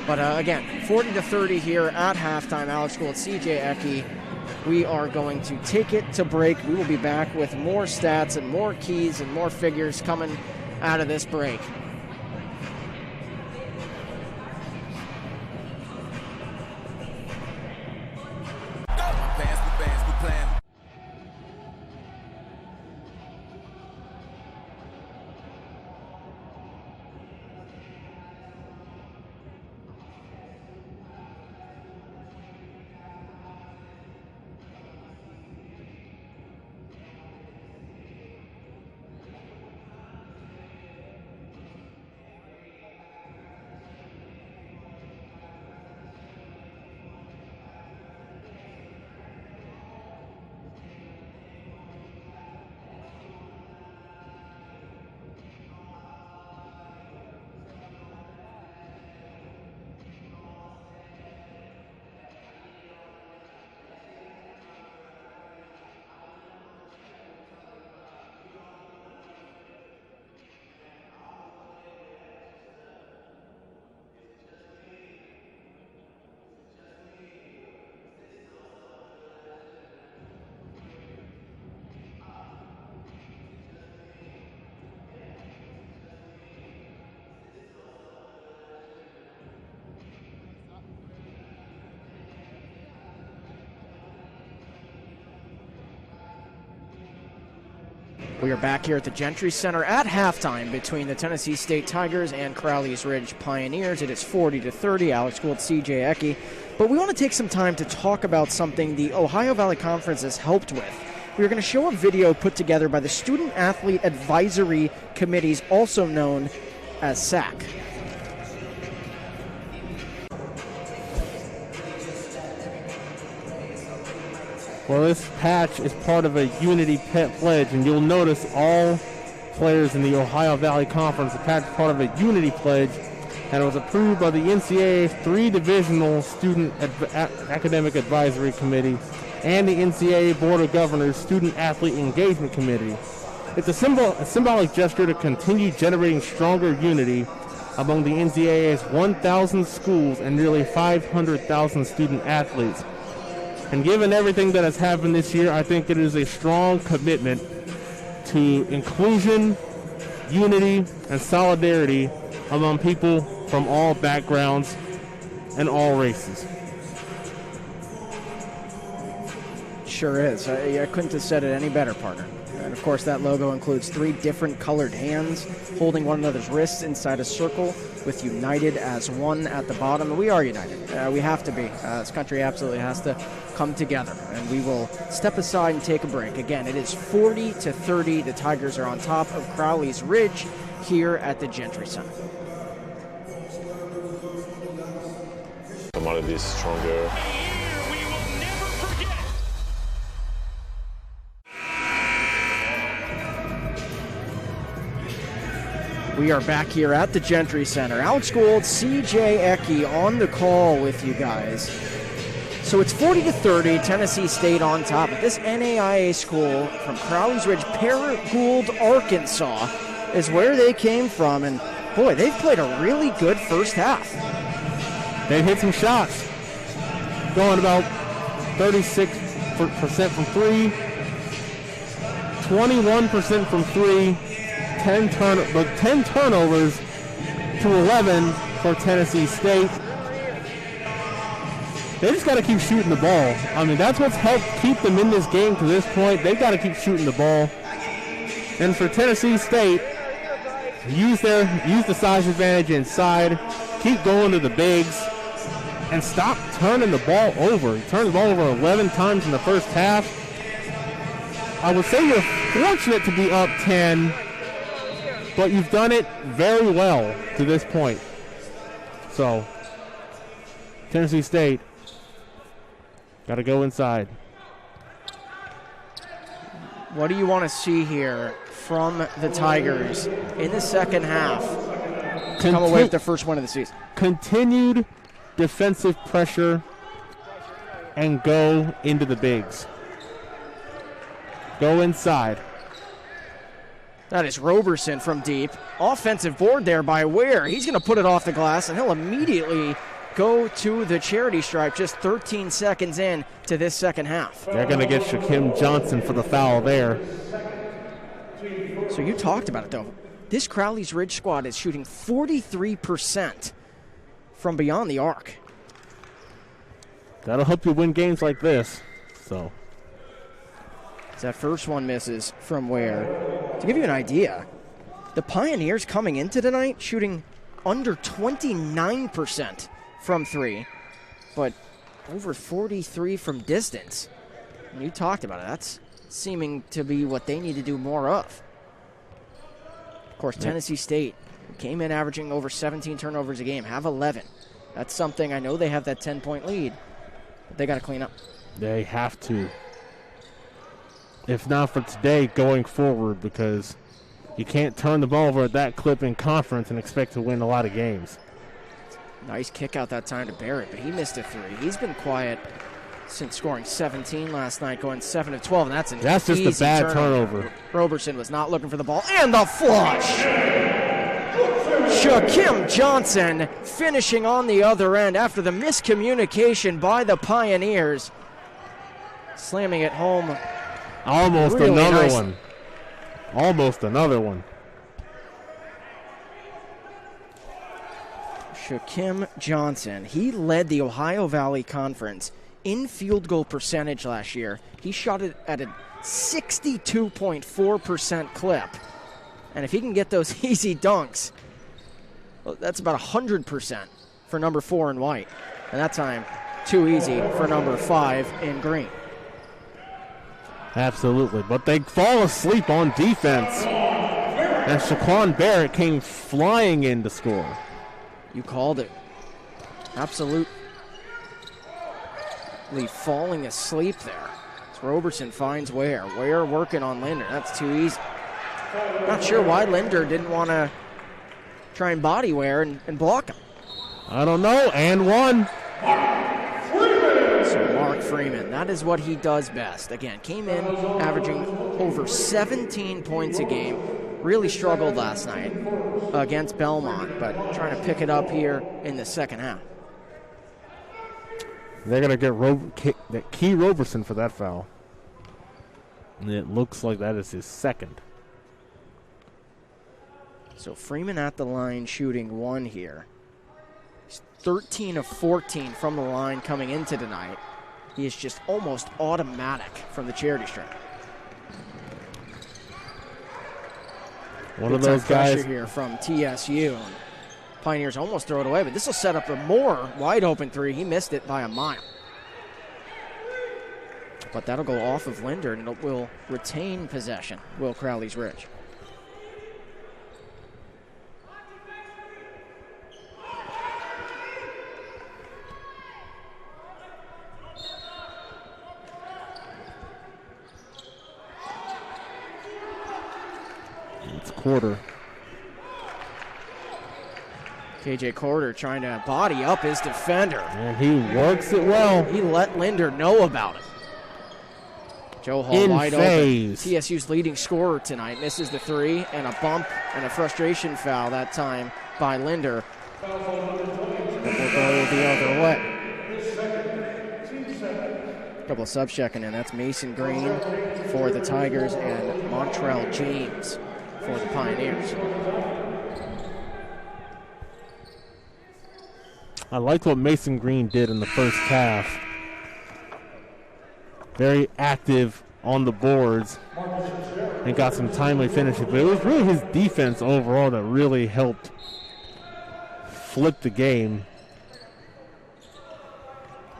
But again, 40-30 here at halftime. Alex Gould, CJ Ecke. We are going to take it to break. We will be back with more stats and more keys and more figures coming out of this break. We are back here at the Gentry Center at halftime between the Tennessee State Tigers and Crowley's Ridge Pioneers. It is 40-30. Alex Gould, CJ Ecke. But we want to take some time to talk about something the Ohio Valley Conference has helped with. We're going to show a video put together by the Student Athlete Advisory Committees, also known as SAC. Well, this patch is part of a Unity Pledge, and you'll notice all players in the Ohio Valley Conference. The patch is part of a Unity Pledge, and it was approved by the NCAA's 3-divisional Student Academic Advisory Committee and the NCAA Board of Governors Student Athlete Engagement Committee. It's a symbolic gesture to continue generating stronger unity among the NCAA's 1,000 schools and nearly 500,000 student athletes. And given everything that has happened this year, I think it is a strong commitment to inclusion, unity, and solidarity among people from all backgrounds and all races. Sure is. I couldn't have said it any better, partner. And of course, that logo includes 3 different colored hands holding one another's wrists inside a circle with United as one at the bottom. And we are united. We have to be. This country absolutely has to come together. And we will step aside and take a break. Again, it is 40-30. The Tigers are on top of Crowley's Ridge here at the Gentry Center. Somebody is stronger. We are back here at the Gentry Center. Alex Gould, CJ Ecke on the call with you guys. So it's 40-30, Tennessee State on top. But this NAIA school from Crowley's Ridge, Paragould, Arkansas, is where they came from. And boy, they've played a really good first half. They've hit some shots. Going about 36% from 3, 21% from 3. 10 turnovers to 11 for Tennessee State. They just got to keep shooting the ball. I mean, that's what's helped keep them in this game to this point. They've got to keep shooting the ball. And for Tennessee State, use the size advantage inside, keep going to the bigs, and stop turning the ball over. He turned the ball over 11 times in the first half. I would say you're fortunate to be up 10, but you've done it very well to this point. So, Tennessee State got to go inside. What do you want to see here from the Tigers in the second half to come away with the first win of the season? Continued defensive pressure and go into the bigs. Go inside. That is Roberson from deep. Offensive board there by Ware. He's going to put it off the glass, and he'll immediately go to the charity stripe just 13 seconds in to this second half. They're going to get Shaquem Johnson for the foul there. So you talked about it, though. This Crowley's Ridge squad is shooting 43% from beyond the arc. That'll help you win games like this. So, that first one misses from Ware. To give you an idea, the Pioneers coming into tonight shooting under 29% from 3, but over 43 from distance. And you talked about it. That's seeming to be what they need to do more of. Of course, Tennessee State came in averaging over 17 turnovers a game, have 11. That's something. I know they have that 10-point lead, but they got to clean up. They have to. If not for today, going forward, because you can't turn the ball over at that clip in conference and expect to win a lot of games. Nice kick out that time to Barrett, but he missed a 3. He's been quiet since scoring 17 last night, going 7 of 12, and that's just a bad turnover. Roberson was not looking for the ball, and the flush! Shaquem Johnson finishing on the other end after the miscommunication by the Pioneers. Slamming it home. Almost really another nice. one. Almost another one. Shaquem Johnson, he led the Ohio Valley Conference in field goal percentage last year. He shot it at a 62.4% clip. And if he can get those easy dunks, well, that's about 100% for number 4 in white. And that time, too easy for number 5 in green. Absolutely, but they fall asleep on defense. And Shaquan Barrett came flying in to score. You called it. Absolutely falling asleep there. As Roberson finds Ware. Ware working on Linder. That's too easy. Not sure why Linder didn't want to try and body Ware and block him. I don't know, and one. So Mark Freeman, that is what he does best. Again, came in averaging over 17 points a game. Really struggled last night against Belmont, but trying to pick it up here in the second half. They're going to get Key Roberson for that foul. And it looks like that is his second. So Freeman at the line shooting 1 here. He's 13 of 14 from the line coming into tonight. He is just almost automatic from the charity stripe. One of those pressure guys here from TSU. Pioneers almost throw it away, but this will set up a more wide-open three. He missed it by a mile. But that'll go off of Linder, and it will retain possession, Will Crowley's Ridge. It's Quarter. KJ Corder trying to body up his defender. And he works it well. He let Linder know about it. Joe Hall In wide phase. open. TSU's leading scorer tonight misses the three, and a bump and a frustration foul that time by Linder. It will go the other way. A couple of subs checking in. That's Mason Green for the Tigers and Montrell James for the Pioneers. I liked what Mason Green did in the first half. Very active on the boards and got some timely finishes. But it was really his defense overall that really helped flip the game.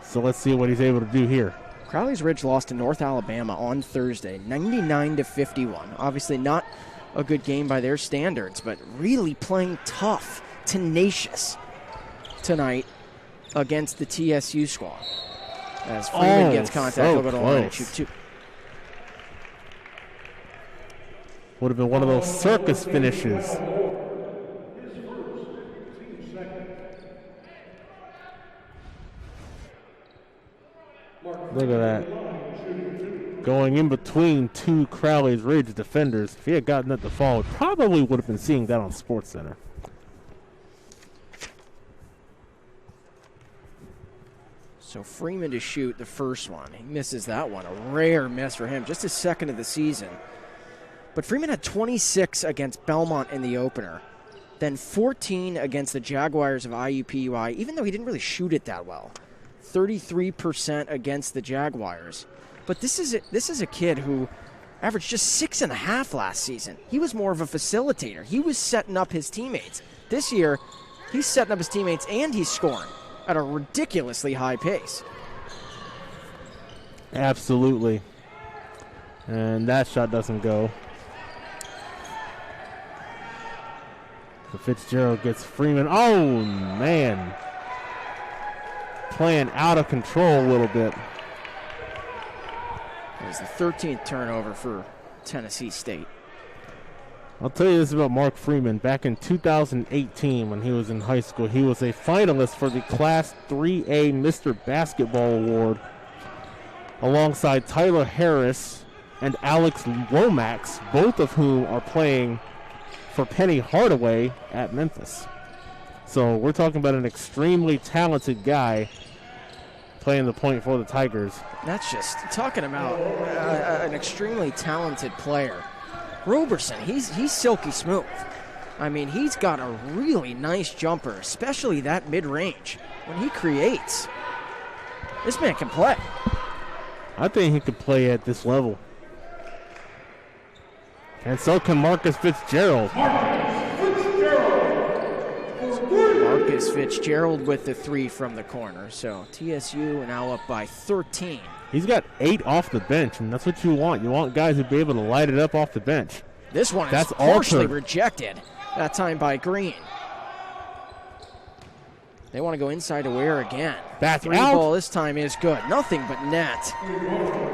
So let's see what he's able to do here. Crowley's Ridge lost to North Alabama on Thursday, 99-51. Obviously not a good game by their standards, but really playing tough, tenacious tonight against the TSU squad. As Freeman gets contact, he'll go to line and shoot two. Would have been one of those circus finishes. Look at that. Going in between two Crowley's Ridge defenders. If he had gotten that to fall, probably would have been seeing that on SportsCenter. So Freeman to shoot the first one. He misses that one. A rare miss for him. Just his second of the season. But Freeman had 26 against Belmont in the opener. Then 14 against the Jaguars of IUPUI, even though he didn't really shoot it that well. 33% against the Jaguars. But this is a kid who averaged just 6.5 last season. He was more of a facilitator. He was setting up his teammates. This year, he's setting up his teammates and he's scoring at a ridiculously high pace. Absolutely. And that shot doesn't go. So Fitzgerald gets Freeman. Oh, man. Playing out of control a little bit. It was the 13th turnover for Tennessee State. I'll tell you this about Mark Freeman. Back in 2018 when he was in high school, he was a finalist for the Class 3A Mr. Basketball Award alongside Tyler Harris and Alex Lomax, both of whom are playing for Penny Hardaway at Memphis. So we're talking about an extremely talented guy playing the point for the Tigers. That's just talking about an extremely talented player. Roberson, he's silky smooth. I mean, he's got a really nice jumper, especially that mid-range. When he creates, this man can play. I think he could play at this level. And so can Marcus Fitzgerald. Marcus Fitzgerald with the three from the corner. So TSU now up by 13. He's got 8 off the bench, and that's what you want. You want guys who be able to light it up off the bench. This one that's is partially altered. rejected, that time by Green. They want to go inside to Ware again. Back three out. ball this time is good. Nothing but net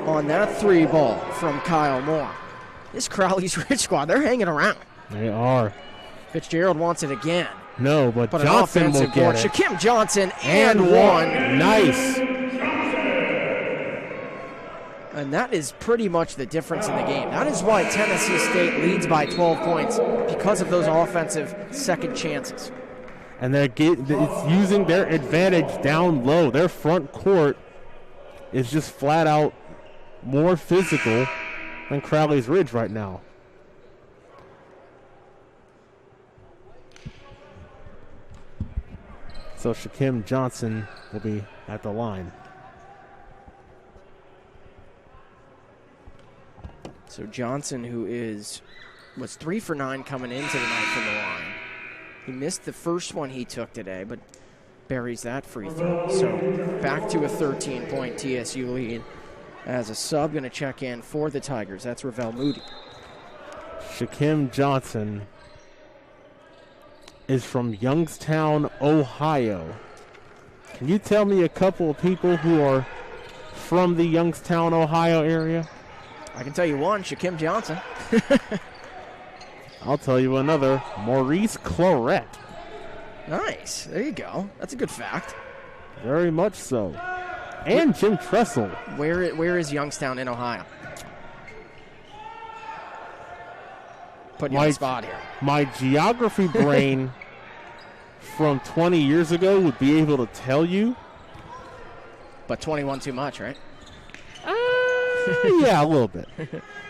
on that three ball from Kyle Moore. This Crowley's Ridge squad, they're hanging around. They are. Fitzgerald wants it again. No, but But Johnson an will offensive board. get it. Shaquem Johnson and one. Nice. And that is pretty much the difference in the game. That is why Tennessee State leads by 12 points, because of those offensive second chances. And it's using their advantage down low. Their front court is just flat out more physical than Crowley's Ridge right now. So Shaquem Johnson will be at the line. So Johnson, who is was 3 for 9 coming into the night from the line. He missed the first one he took today, but buries that free throw. So back to a 13-point TSU lead. As a sub, going to check in for the Tigers. That's Ravel Moody. Shaquem Johnson is from Youngstown, Ohio. Can you tell me a couple of people who are from the Youngstown, Ohio area? I can tell you one, Shaquem Johnson. I'll tell you another, Maurice Claret. Nice. There you go. That's a good fact. Very much so. And Jim Tressel. Where is Youngstown in Ohio? Put you on the spot here. My geography brain from 20 years ago would be able to tell you. But 21 too much, right? Yeah, a little bit.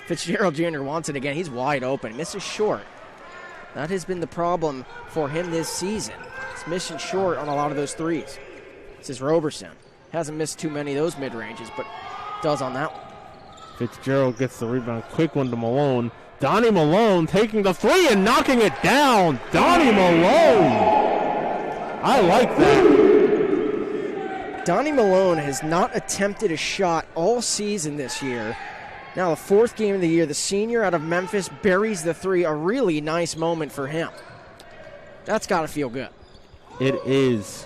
Fitzgerald Jr. wants it again. He's wide open. Misses short. That has been the problem for him this season. He's missing short on a lot of those threes. This is Roberson. Hasn't missed too many of those mid-ranges, but does on that one. Fitzgerald gets the rebound. Quick one to Malone. Donnie Malone taking the three and knocking it down. Donnie Malone. I like that. Donnie Malone has not attempted a shot all season this year. Now the fourth game of the year, the senior out of Memphis buries the three. A really nice moment for him. That's got to feel good. It is.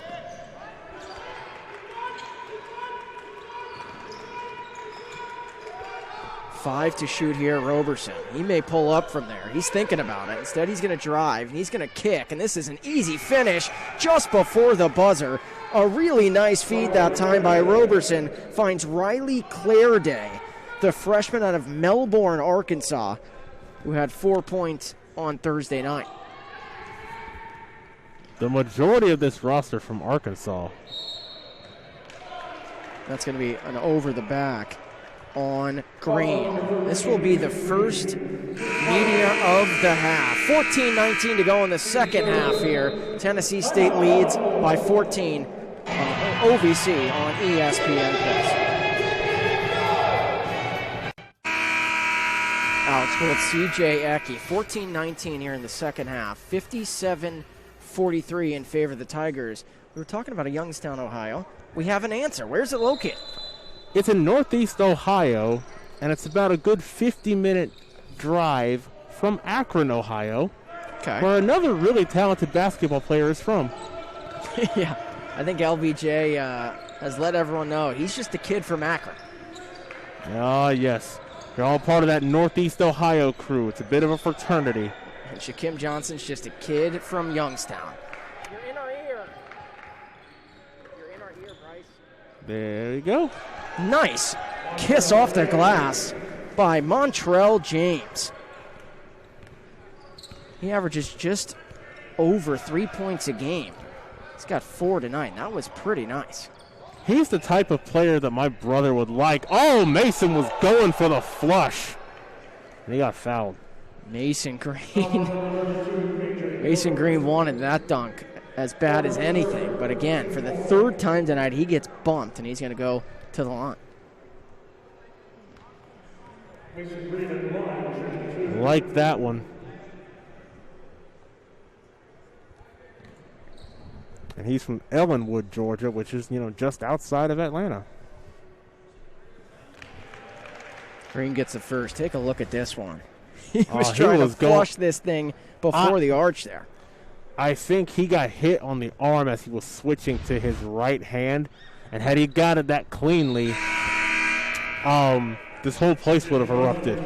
Five to shoot here, Roberson. He may pull up from there. He's thinking about it. Instead, he's going to drive, and he's going to kick, and this is an easy finish just before the buzzer. A really nice feed that time by Roberson. Finds Riley Clairday, the freshman out of Melbourne, Arkansas, who had 4 points on Thursday night. The majority of this roster from Arkansas. That's going to be an over the back on Green. This will be the first media of the half. 14-19 to go in the second half here. Tennessee State leads by 14 on OVC on ESPN+. Alex Gold, CJ Ecke. 14-19 here in the second half. 57-43 in favor of the Tigers. We were talking about a Youngstown, Ohio. We have an answer. Where's it located? It's in Northeast Ohio, and it's about a good 50-minute drive from Akron, Ohio, where another really talented basketball player is from. Yeah, I think LBJ has let everyone know he's just a kid from Akron. Ah, yes. They're all part of that Northeast Ohio crew. It's a bit of a fraternity. And Shaquem Johnson's just a kid from Youngstown. You're in our ear. You're in our ear, Bryce. There you go. Nice kiss off the glass by Montrell James. He averages just over 3 points a game. He's got 4 tonight. That was pretty nice. He's the type of player that my brother would like. Oh, Mason was going for the flush. And he got fouled. Mason Green. Mason Green wanted that dunk as bad as anything. But again, for the third time tonight, he gets bumped, and he's going to go to the line. Like that one. And he's from Ellenwood, Georgia, which is, just outside of Atlanta. Green gets the first. Take a look at this one. He was trying to flush this thing before the arch there. I think he got hit on the arm as he was switching to his right hand. And had he got it that cleanly, this whole place would have erupted.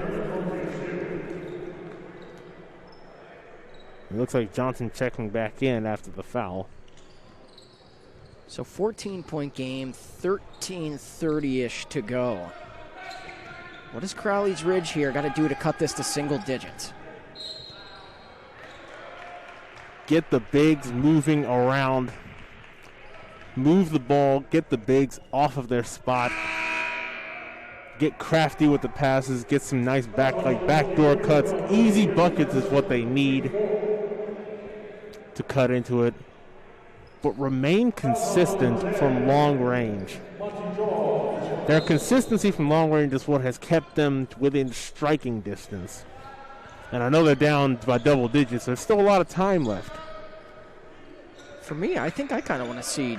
It looks like Johnson checking back in after the foul. So 14-point game, 13:30-ish to go. What does Crowley's Ridge here got to do to cut this to single digits? Get the bigs moving around. Move the ball, get the bigs off of their spot. Get crafty with the passes, get some nice backdoor cuts. Easy buckets is what they need to cut into it. But remain consistent from long range. Their consistency from long range is what has kept them within striking distance. And I know they're down by double digits. There's still a lot of time left. For me, I think I kind of want to see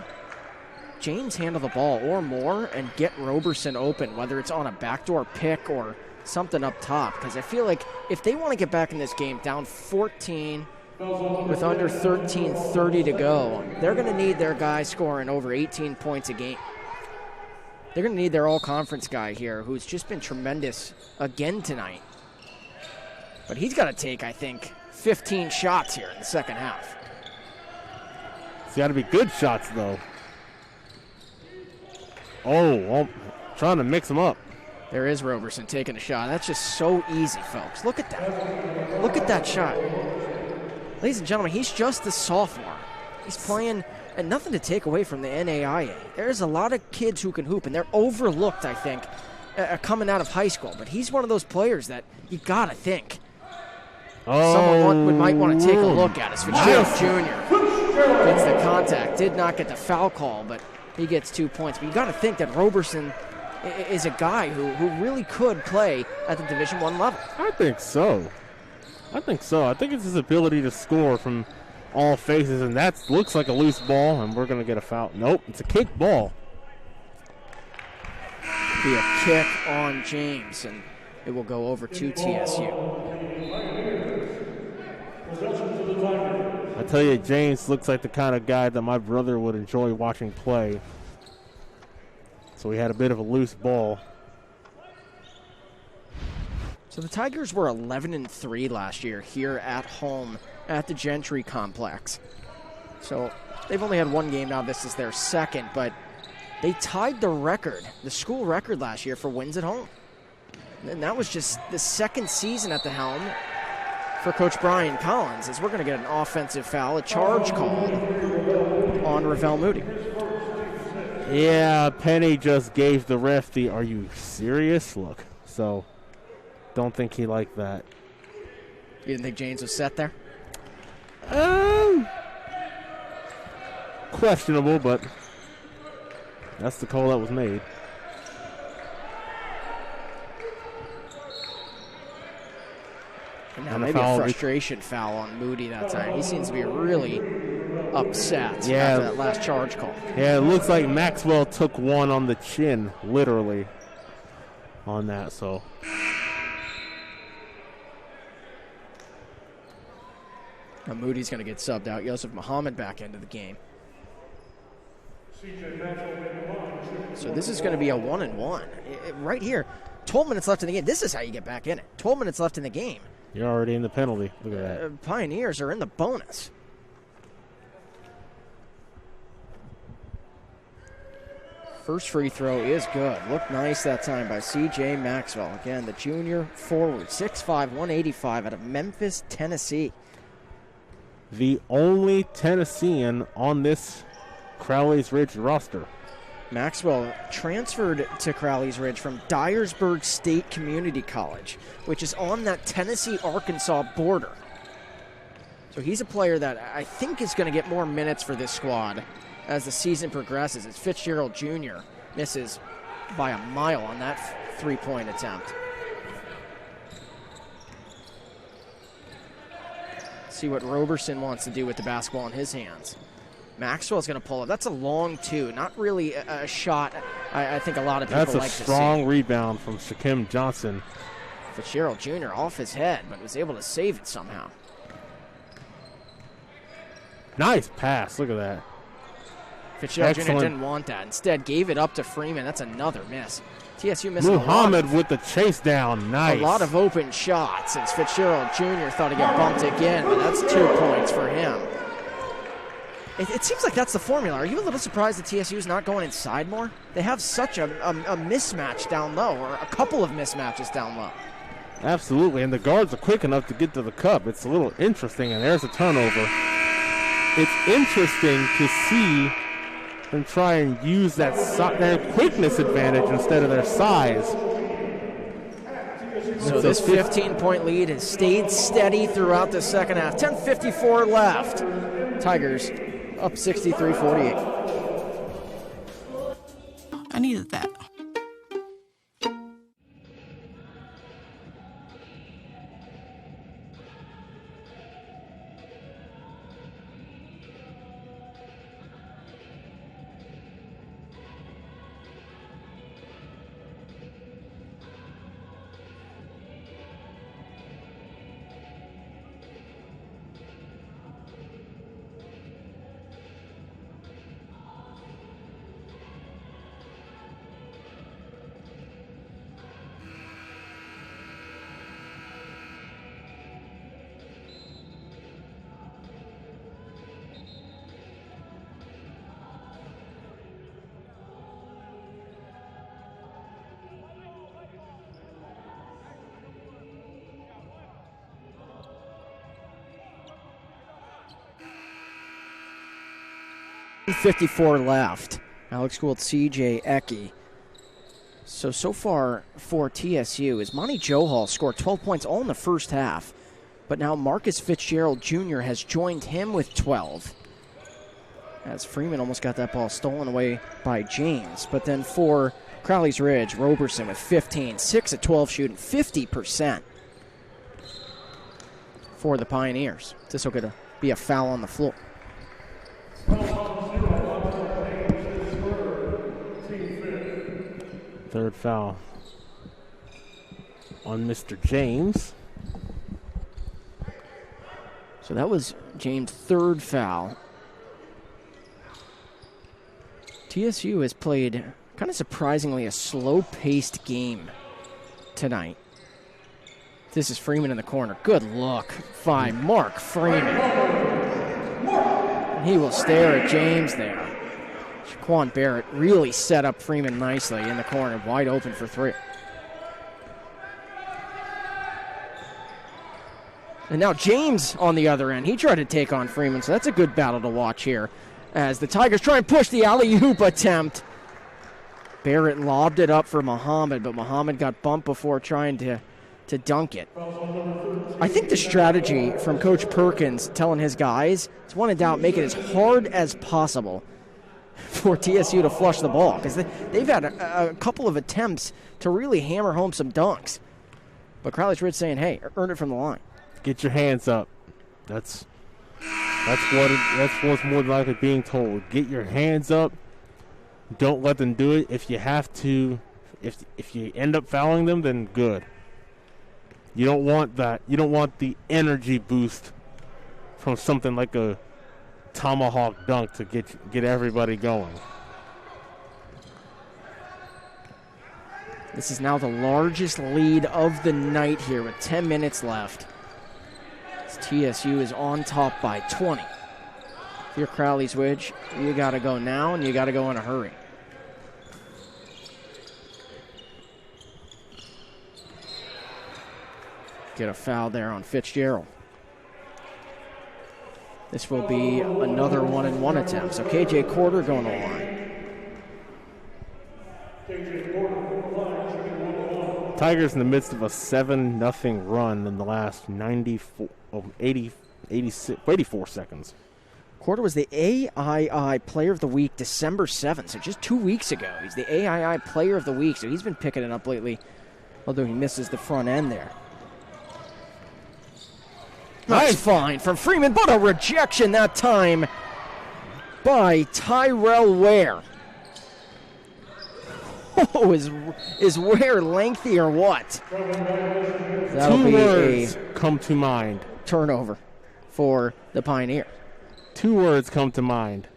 James handle the ball or more and get Roberson open, whether it's on a backdoor pick or something up top. Because I feel like if they want to get back in this game down 14 with under 13:30 to go, they're going to need their guy scoring over 18 points a game. They're going to need their all-conference guy here, who's just been tremendous again tonight. But he's got to take, I think, 15 shots here in the second half. It's got to be good shots, though. Oh, well, trying to mix them up. There is Roberson taking a shot. That's just so easy, folks. Look at that. Look at that shot. Ladies and gentlemen, he's just a sophomore. He's playing, and nothing to take away from the NAIA. There's a lot of kids who can hoop, and they're overlooked, I think, coming out of high school. But he's one of those players that you got to think someone might want to take a look at. As Fitzgerald Jr. gets the contact. Did not get the foul call, but he gets 2 points. But you got to think that Roberson is a guy who really could play at the Division I level. I think so. I think it's his ability to score from all phases, and that looks like a loose ball, and we're going to get a foul. Nope, it's a kick ball. Be a kick on James, and it will go over to TSU. I tell you, James looks like the kind of guy that my brother would enjoy watching play. So we had a bit of a loose ball. So the Tigers were 11-3 last year here at home at the Gentry Complex. So they've only had one game now. This is their second, but they tied the record, the school record last year for wins at home. And that was just the second season at the helm for Coach Brian Collins, as we're going to get an offensive foul, a charge called on Ravel Moody. Yeah, Penny just gave the ref the "are you serious" look. So don't think he liked that. You didn't think James was set there? Questionable, but that's the call that was made. And now maybe a frustration foul on Moody that time. He seems to be really upset after that last charge call. Yeah, it looks like Maxwell took one on the chin, literally, on that. So now Moody's going to get subbed out. Yosef Muhammad back into the game. So this is going to be a 1-1. Right here, 12 minutes left in the game. This is how you get back in it. 12 minutes left in the game. You're already in the penalty. Look at that. Pioneers are in the bonus. First free throw is good. Looked nice that time by C.J. Maxwell. Again, the junior forward, 6'5", 185 out of Memphis, Tennessee. The only Tennessean on this Crowley's Ridge roster. Maxwell transferred to Crowley's Ridge from Dyersburg State Community College, which is on that Tennessee-Arkansas border. So he's a player that I think is going to get more minutes for this squad as the season progresses. As Fitzgerald Jr. misses by a mile on that three-point attempt. See what Roberson wants to do with the basketball in his hands. Maxwell's going to pull up. That's a long two. Not really a shot I think a lot of people like to see. That's a strong rebound from Shaquem Johnson. Fitzgerald Jr. off his head, but was able to save it somehow. Nice pass. Look at that. Fitzgerald Jr. didn't want that. Instead, gave it up to Freeman. That's another miss. TSU missing Muhammad with the chase down. Nice. A lot of open shots as Fitzgerald Jr. thought he'd get bumped again, but that's 2 points for him. It seems like that's the formula. Are you a little surprised that TSU is not going inside more? They have such a mismatch down low, or a couple of mismatches down low. Absolutely, and the guards are quick enough to get to the cup. It's a little interesting, and there's a turnover. It's interesting to see them try and use their quickness advantage instead of their size. So this 15-point lead has stayed steady throughout the second half. 10:54 left. Tigers up 63-48. I needed that. 54 left. Alex Gould, C.J. Ecke. So far for TSU is Monty Johal scored 12 points all in the first half. But now Marcus Fitzgerald Jr. has joined him with 12. As Freeman almost got that ball stolen away by James. But then for Crowley's Ridge, Roberson with 15, 6 of 12 shooting, 50% for the Pioneers. This will be a foul on the floor. Third foul on Mr. James. So that was James' third foul. TSU has played kind of surprisingly a slow-paced game tonight. This is Freeman in the corner. Good look by Mark Freeman. And he will stare at James there. Shaquan Barrett really set up Freeman nicely in the corner, wide open for three. And now James on the other end. He tried to take on Freeman, so that's a good battle to watch here as the Tigers try and push the alley-oop attempt. Barrett lobbed it up for Muhammad, but Muhammad got bumped before trying to dunk it. I think the strategy from Coach Perkins telling his guys is, when in doubt, make it as hard as possible for TSU to flush the ball, because they've had a couple of attempts to really hammer home some dunks. But Crowley's Ridge saying, hey, earn it from the line. Get your hands up. That's what's more than likely being told. Get your hands up. Don't let them do it. If you have to, if you end up fouling them, then good. You don't want that. You don't want the energy boost from something like a tomahawk dunk to get everybody going. This is now the largest lead of the night here with 10 minutes left. TSU is on top by 20. If you're Crowley's Ridge, you got to go now, and you got to go in a hurry. Get a foul there on Fitzgerald. This will be another 1-and-1 attempt. So KJ Corder going to the line. Tigers in the midst of a 7-0 run in the last 84 seconds. Corder was the AII Player of the Week December 7th, so just 2 weeks ago. He's the AII Player of the Week, so he's been picking it up lately, although he misses the front end there. Nice find from Freeman, but a rejection that time by Tyrell Ware. Oh, is Ware lengthy or what? That'll Two be words come to mind. Turnover for the Pioneer. 2 words come to mind.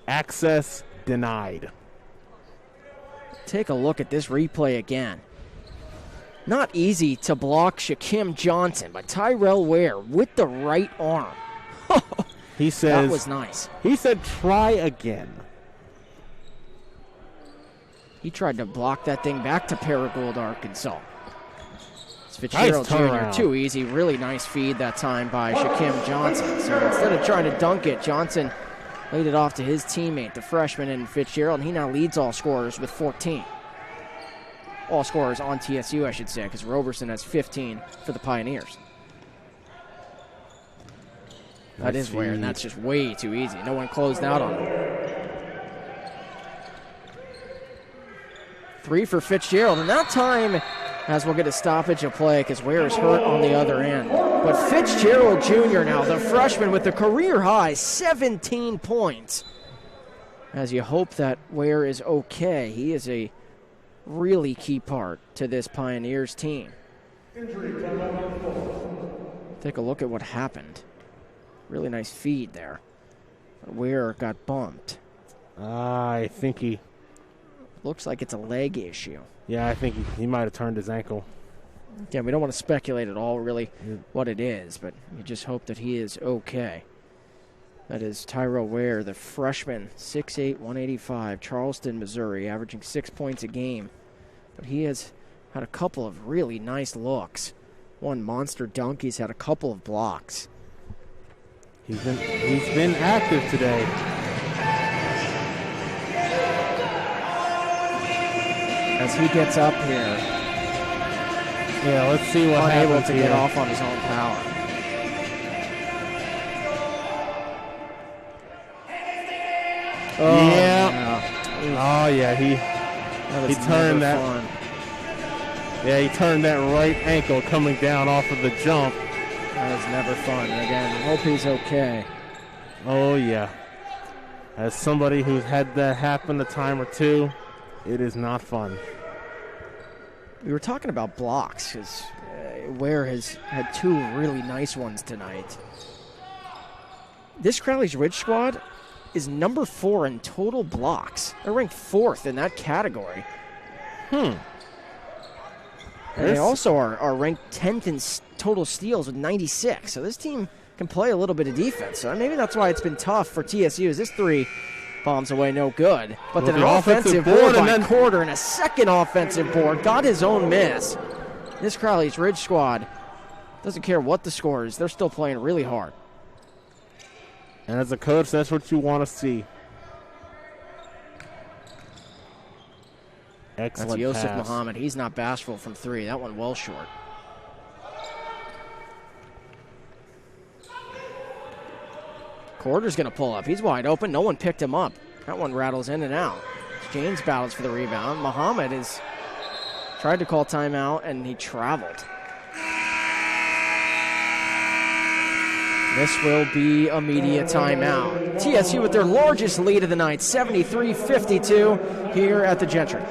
Access denied. Take a look at this replay again. Not easy to block Shaquem Johnson, but Tyrell Ware with the right arm. He says, that was nice. He said, try again. He tried to block that thing back to Paragould, Arkansas. It's Fitzgerald Jr. Too easy. Really nice feed that time by Shaquem Johnson. So instead of trying to dunk it, Johnson laid it off to his teammate, the freshman in Fitzgerald, and he now leads all scorers with 14. All scorers on TSU, I should say, because Roberson has 15 for the Pioneers. That is Ware, and that's just way too easy. No one closed out on him. 3 for Fitzgerald, and that time, as we'll get a stoppage of play, because Ware is hurt on the other end. But Fitzgerald Jr. now, the freshman with the career high 17 points. As you hope that Ware is okay. He is a really key part to this Pioneers team. Take a look at what happened. Really nice feed there. Ware got bumped. I think he... Looks like it's a leg issue. Yeah, I think he might have turned his ankle. Yeah, we don't want to speculate at all really what it is, but you just hope that he is okay. That is Tyrell Ware, the freshman, 6'8", 185, Charleston, Missouri, averaging 6 points a game. But he has had a couple of really nice looks. One monster dunk. He's had a couple of blocks. He's been active today. as he gets up here. Yeah, let's see what happens. Unable to get off on his own power. Oh, yeah. Oh, yeah. He turned that. Fun. Yeah, he turned that right ankle coming down off of the jump. That is never fun. And again, hope he's okay. Oh, yeah. As somebody who's had that happen a time or two, it is not fun. We were talking about blocks because Ware has had 2 really nice ones tonight. This Crowley's Ridge squad is number 4 in total blocks. They're ranked 4th in that category. And they also are ranked 10th in total steals with 96. So this team can play a little bit of defense. So maybe that's why it's been tough for TSU. As this 3 bombs away, no good. But then an offensive board by Quarter and a second offensive board. Got his own miss. This Crowley's Ridge squad doesn't care what the score is. They're still playing really hard. And as a coach, that's what you want to see. Excellent That's Yosef pass. Muhammad. He's not bashful from 3. That one well short. Quarter's going to pull up. He's wide open. No one picked him up. That one rattles in and out. James battles for the rebound. Muhammad has tried to call timeout, and he traveled. This will be a media timeout. TSU with their largest lead of the night, 73-52 here at the Gentry.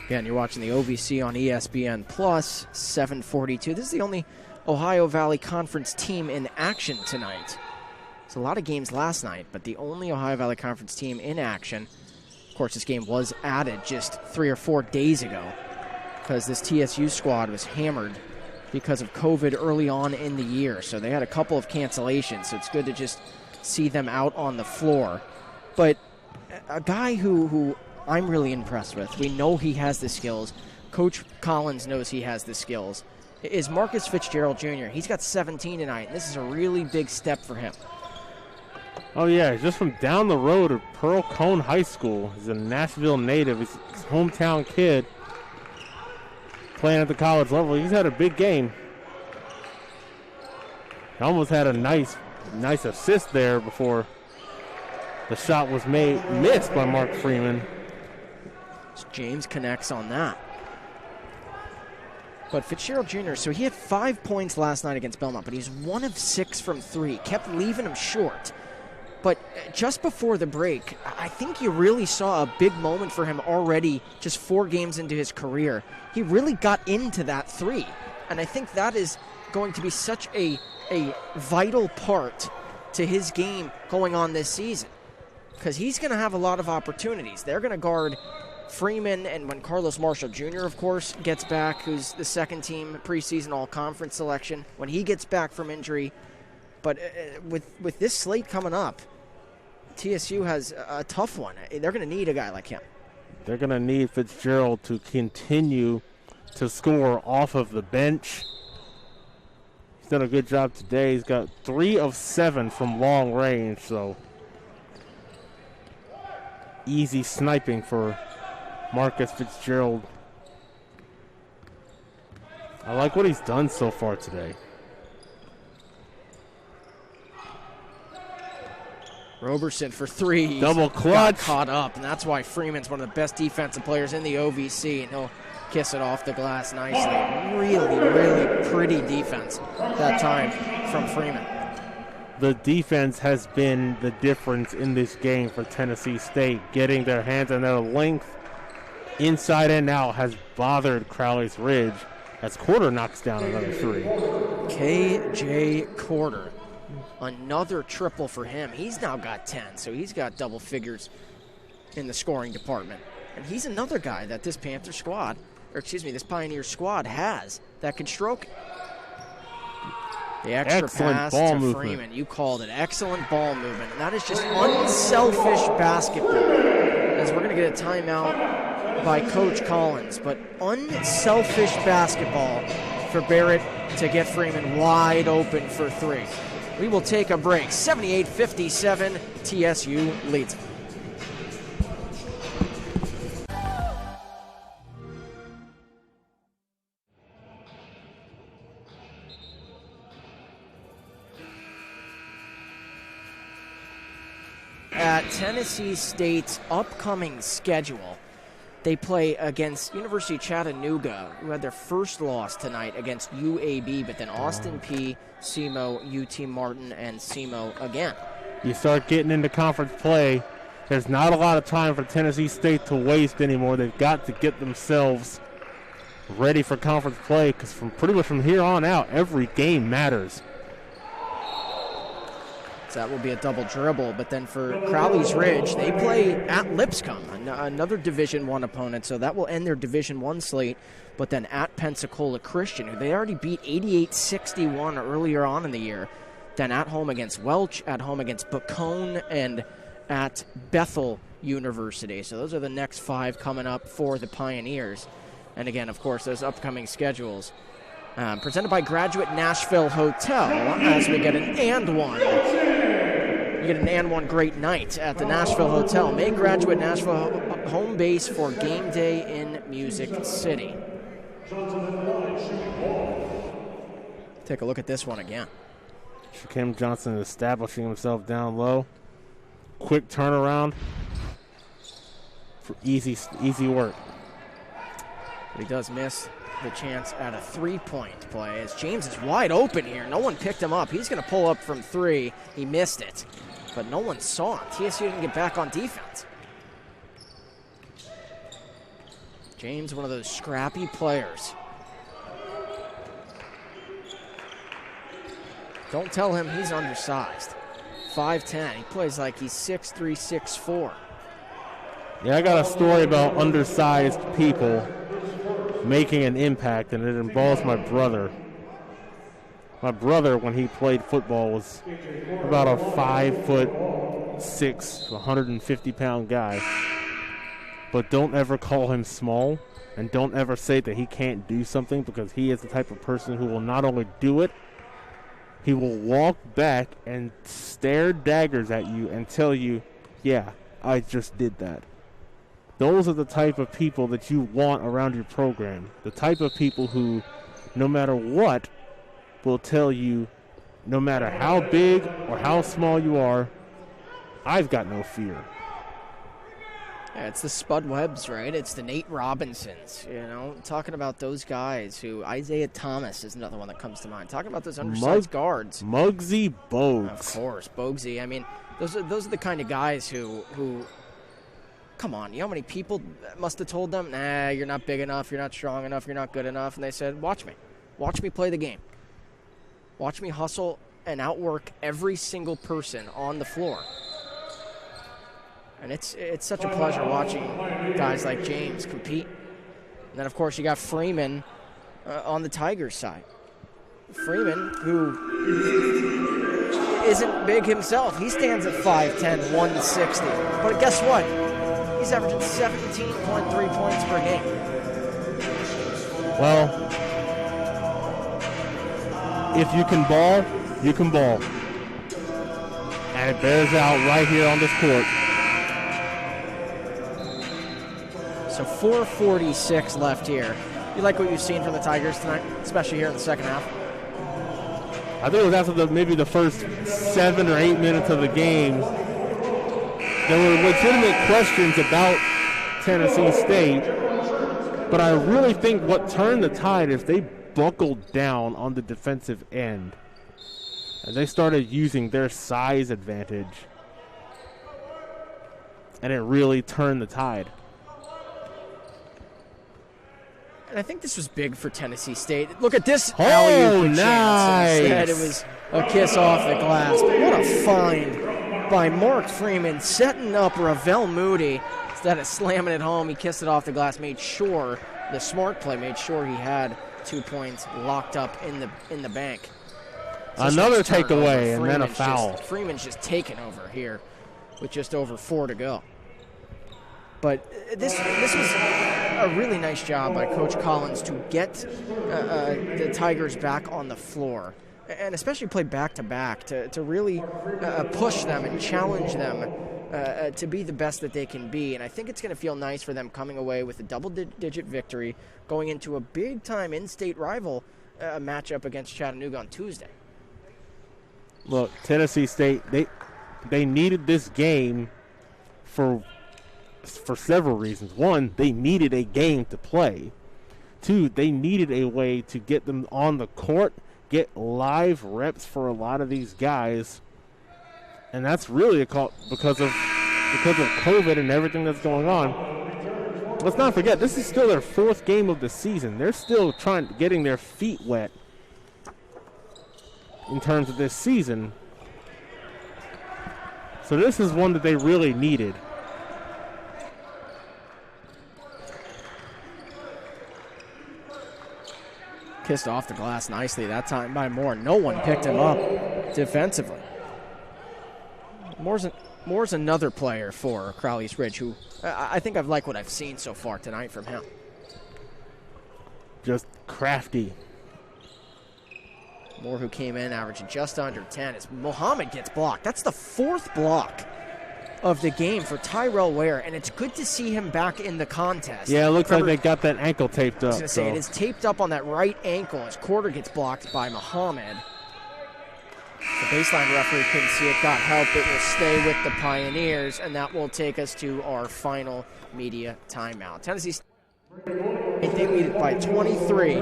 Again, you're watching the OVC on ESPN Plus, 7:42. This is the only Ohio Valley Conference team in action tonight. There's a lot of games last night, but the only Ohio Valley Conference team in action. Of course, this game was added just 3 or 4 days ago because this TSU squad was hammered because of COVID early on in the year. So they had a couple of cancellations, so it's good to just see them out on the floor. But a guy who I'm really impressed with, we know he has the skills, Coach Collins knows he has the skills, is Marcus Fitzgerald Jr. He's got 17 tonight, and this is a really big step for him. Oh, yeah, just from down the road at Pearl Cone High School. He's a Nashville native. He's a hometown kid playing at the college level. He's had a big game. He almost had a nice assist there before the shot was missed by Mark Freeman. James connects on that. But Fitzgerald Jr., so he had 5 points last night against Belmont, but he's 1 of 6 from 3. Kept leaving him short. But just before the break, I think you really saw a big moment for him already just 4 games into his career. He really got into that 3. And I think that is going to be such a vital part to his game going on this season. Because he's going to have a lot of opportunities. They're going to guard Freeman, and when Carlos Marshall Jr., of course, gets back, who's the second-team preseason all-conference selection, when he gets back from injury. But with this slate coming up, TSU has a tough one. They're going to need a guy like him. They're going to need Fitzgerald to continue to score off of the bench. He's done a good job today. He's got 3 of 7 from long range, so easy sniping for Marcus Fitzgerald. I like what he's done so far today. Roberson for 3. Double clutch. Got caught up, and that's why Freeman's one of the best defensive players in the OVC, and he'll kiss it off the glass nicely. Really, really pretty defense that time from Freeman. The defense has been the difference in this game for Tennessee State. Getting their hands on their length inside and out has bothered Crowley's Ridge as Quarter knocks down another 3. KJ Quarter. Another triple for him. He's now got 10, so he's got double figures in the scoring department. And he's another guy that this Panther squad, this Pioneer squad has that can stroke it. The extra pass to Freeman. You called it. Excellent ball movement. And that is just unselfish basketball. As we're going to get a timeout by Coach Collins. But unselfish basketball for Barrett to get Freeman wide open for 3. We will take a break. 78-57, TSU leads. At Tennessee State's upcoming schedule, they play against University of Chattanooga, who had their first loss tonight against UAB, but then Austin Peay, SEMO, UT Martin, and SEMO again. You start getting into conference play, there's not a lot of time for Tennessee State to waste anymore. They've got to get themselves ready for conference play, because pretty much from here on out, every game matters. So that will be a double dribble, but then for Crowley's Ridge, they play at Lipscomb, another Division I opponent, so that will end their Division I slate, but then at Pensacola Christian, who they already beat 88-61 earlier on in the year, then at home against Welch, at home against Bacone, and at Bethel University. So those are the next 5 coming up for the Pioneers. And again, of course, those upcoming schedules. Presented by Graduate Nashville Hotel, as we get an and one. You get an and one great night at the Nashville Hotel. Make Graduate Nashville home base for game day in Music City. Take a look at this one again. Shaquem Johnson establishing himself down low. Quick turnaround for easy work. But he does miss the chance at a three-point play as James is wide open here. No one picked him up. He's going to pull up from 3. He missed it, but no one saw him. TSU didn't get back on defense. James, one of those scrappy players. Don't tell him he's undersized. 5'10". He plays like he's 6'3", 6'4". Yeah, I got a story about undersized people making an impact, and it involves my brother. My brother, when he played football, was about a 5'6", 150-pound guy. But don't ever call him small, and don't ever say that he can't do something, because he is the type of person who will not only do it, he will walk back and stare daggers at you and tell you, yeah, I just did that. Those are the type of people that you want around your program. The type of people who, no matter what, will tell you, no matter how big or how small you are, I've got no fear. Yeah, it's the Spud Webbs, right? It's the Nate Robinsons, you know, talking about those guys who, Isaiah Thomas is another one that comes to mind. Talking about those undersized guards. Muggsy Bogues. Of course, Boguesy. I mean, those are the kind of guys who come on, you know how many people must have told them, nah, you're not big enough, you're not strong enough, you're not good enough, and they said, watch me play the game. Watch me hustle and outwork every single person on the floor. And it's such a pleasure watching guys like James compete. And then, of course, you got Freeman on the Tigers side. Freeman, who isn't big himself. He stands at 5'10", 160. But guess what? He's averaging 17.3 points per game. Well, if you can ball, you can ball. And it bears out right here on this court. So 4:46 left here. You like what you've seen from the Tigers tonight, especially here in the second half? I think it was after maybe the first 7 or 8 minutes of the game. There were legitimate questions about Tennessee State, but I really think what turned the tide is they buckled down on the defensive end. And they started using their size advantage, and it really turned the tide. And I think this was big for Tennessee State. Look at this alley-oop nice. Chance. Instead, it was a kiss off the glass. But what a find by Mark Freeman, setting up Ravel Moody. Instead of slamming it home, he kissed it off the glass, made sure, the smart play, made sure he had 2 points locked up in the bank. Another takeaway and then a foul. Freeman's just taking over here with just over 4 to go. But this was a really nice job by Coach Collins to get the Tigers back on the floor. and especially play back-to-back to really push them and challenge them to be the best that they can be. And I think it's going to feel nice for them coming away with a double-digit victory going into a big-time in-state rival matchup against Chattanooga on Tuesday. Look, Tennessee State, they needed this game for several reasons. One, they needed a game to play. Two, they needed a way to get them on the court, get live reps for a lot of these guys. And that's really because of COVID and everything that's going on. Let's not forget, this is still their 4th game of the season. They're still getting their feet wet in terms of this season. So this is one that they really needed. Kissed off the glass nicely that time by Moore. No one picked him up defensively. Moore's another player for Crowley's Ridge who I think I've liked what I've seen so far tonight from him. Just crafty. Moore, who came in averaging just under 10, as Muhammad gets blocked. That's the 4th block of the game for Tyrell Ware, and it's good to see him back in the contest. Yeah, it looks like they got that ankle taped up. I was going to say, it is taped up on that right ankle as Quarter gets blocked by Muhammad. The baseline referee couldn't see it, got help. It will stay with the Pioneers, and that will take us to our final media timeout. Tennessee State, they lead it by 23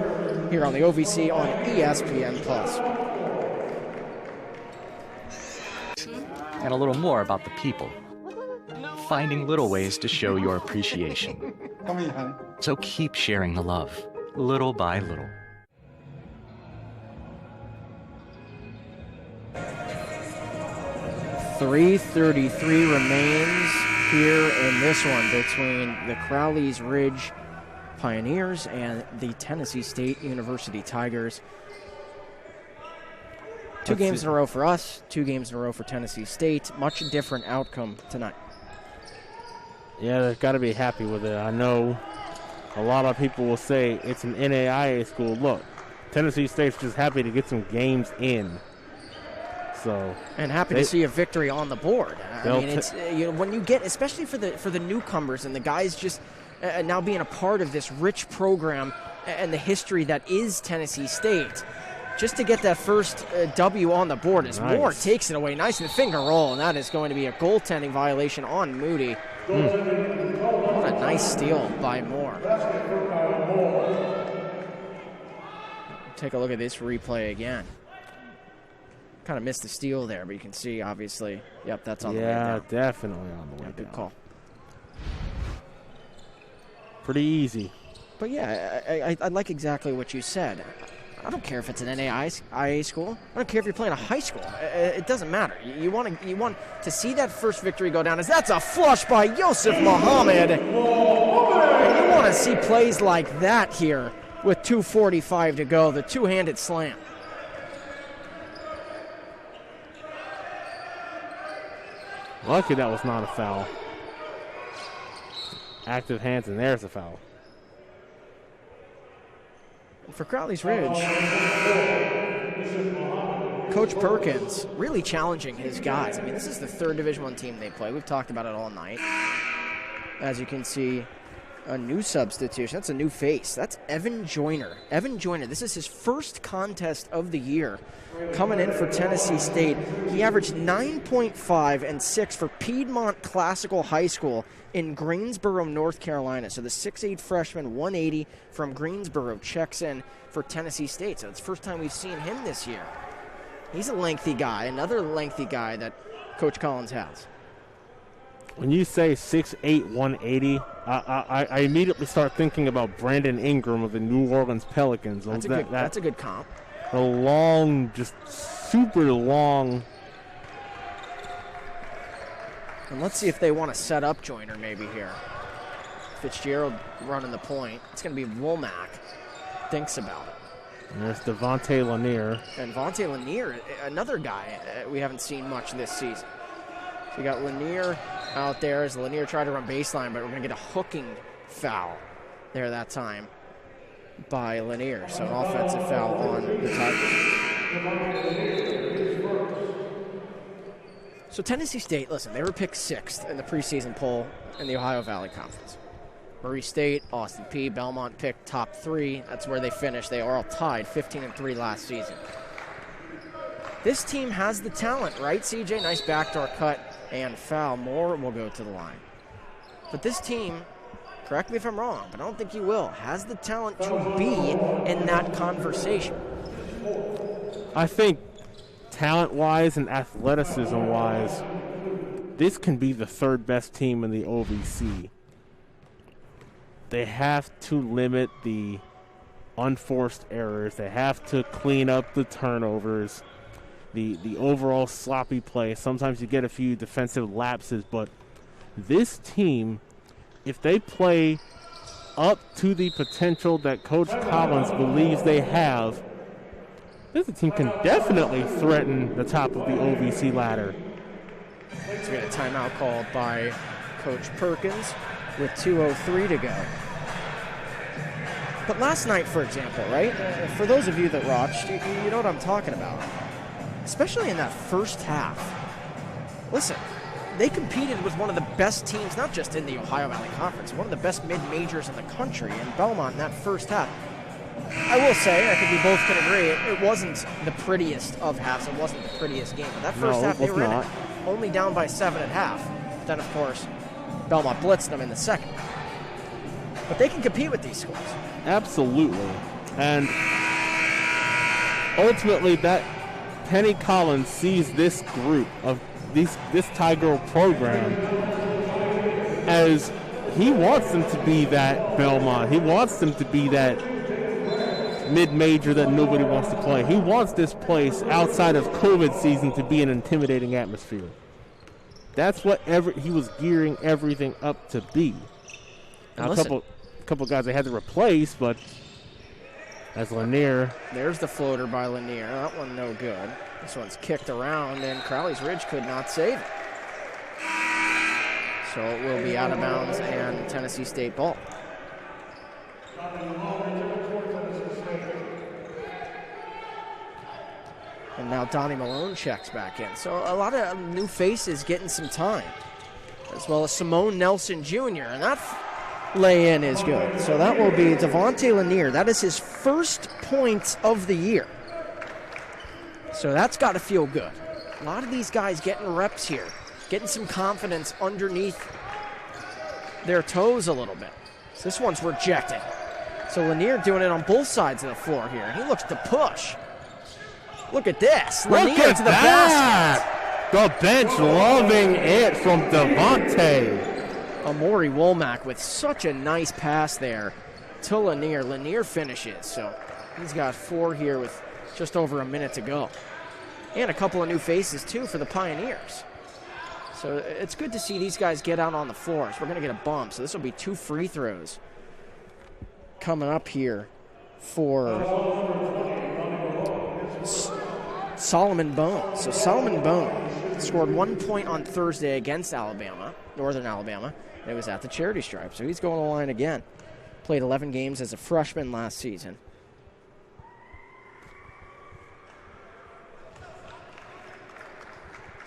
here on the OVC on ESPN+. And a little more about the people. Finding little ways to show your appreciation. Come here, honey. So keep sharing the love, little by little. .333 remains here in this one between the Crowley's Ridge Pioneers and the Tennessee State University Tigers. Two games in a row for us, 2 games in a row for Tennessee State. Much different outcome tonight. Yeah, they've got to be happy with it. I know a lot of people will say it's an NAIA school. Look, Tennessee State's just happy to get some games in. So, and happy to see a victory on the board. I mean, it's when you get, especially for the newcomers and the guys just now being a part of this rich program and the history that is Tennessee State, just to get that first W on the board as Moore takes it away. Nice and finger roll, and that is going to be a goaltending violation on Moody. What a nice steal by Moore. Take a look at this replay again. Kind of missed the steal there, but you can see, obviously, yep, that's on the way down. Yeah, definitely on the way down. Good call. Pretty easy. But yeah, I like exactly what you said. I don't care if it's an NAIA school. I don't care if you're playing a high school. It doesn't matter. You want to see that first victory go down. As that's a flush by Yosef Muhammad. And you want to see plays like that here with 2:45 to go. The two-handed slam. Lucky that was not a foul. Active hands, and there's a foul. For Crowley's Ridge, Coach Perkins really challenging his guys. I mean, this is the 3rd Division I team they play. We've talked about it all night. As you can see, a new substitution. That's a new face. That's Evan Joyner. Evan Joyner, this is his first contest of the year coming in for Tennessee State. He averaged 9.5 and 6 for Piedmont Classical High School in Greensboro, North Carolina. So the 6'8 freshman, 180 from Greensboro, checks in for Tennessee State. So it's the first time we've seen him this year. He's a lengthy guy, another lengthy guy that Coach Collins has. When you say 6'8", 180, I immediately start thinking about Brandon Ingram of the New Orleans Pelicans. That's a good comp. The long, just super long. And let's see if they want to set up Joyner maybe here. Fitzgerald running the point. It's going to be Womack. Thinks about it. And there's Devontae Lanier. And Devontae Lanier, another guy we haven't seen much this season. So you got Lanier out there as Lanier tried to run baseline, but we're going to get a hooking foul there that time by Lanier. So an offensive foul on the Tigers. So Tennessee State, listen, they were picked 6th in the preseason poll in the Ohio Valley Conference. Murray State, Austin Peay, Belmont picked top 3. That's where they finished. They are all tied 15-3 last season. This team has the talent, right, CJ? Nice backdoor cut and foul. Moore will go to the line. But this team, correct me if I'm wrong, but I don't think you will, has the talent to be in that conversation. I think talent-wise and athleticism-wise, this can be the 3rd best team in the OVC. They have to limit the unforced errors. They have to clean up the turnovers, the overall sloppy play. Sometimes you get a few defensive lapses, but this team, if they play up to the potential that Coach Collins believes they have, this team can definitely threaten the top of the OVC ladder. It's been a timeout called by Coach Perkins with 2:03 to go. But last night, for example, right? For those of you that watched, you know what I'm talking about. Especially in that first half. Listen, they competed with one of the best teams, not just in the Ohio Valley Conference, one of the best mid-majors in the country in Belmont in that first half. I will say, I think we both can agree, it wasn't the prettiest of halves. It wasn't the prettiest game. But that first half, they were in it, only down by 7 at half. Then, of course, Belmont blitzed them in the second. But they can compete with these schools. Absolutely. And ultimately, that Penny Collins sees this group of this Tiger program as he wants them to be that Belmont. He wants them to be that mid-major that nobody wants to play. He wants this place outside of COVID season to be an intimidating atmosphere. That's what he was gearing everything up to be. Now, a couple guys they had to replace, but as Lanier. There's the floater by Lanier. That one no good. This one's kicked around, and Crowley's Ridge could not save it. So it will be out of bounds and Tennessee State ball. And now Donnie Malone checks back in. So a lot of new faces getting some time, as well as Simone Nelson Jr. And that lay-in is good. So that will be Devontae Lanier. That is his first points of the year. So that's got to feel good. A lot of these guys getting reps here, getting some confidence underneath their toes a little bit. So this one's rejected. So Lanier doing it on both sides of the floor here. He looks to push. Look at this. Lanier to the basket. The bench loving it from Devontae. Amori Womack with such a nice pass there to Lanier. Lanier finishes. So he's got 4 here with just over a minute to go. And a couple of new faces, too, for the Pioneers. So it's good to see these guys get out on the floor. So we're going to get a bump. So this will be 2 free throws coming up here for Solomon Bone. So Solomon Bone scored 1 point on Thursday against Alabama, Northern Alabama. And it was at the charity stripe. So he's going to the line again. Played 11 games as a freshman last season.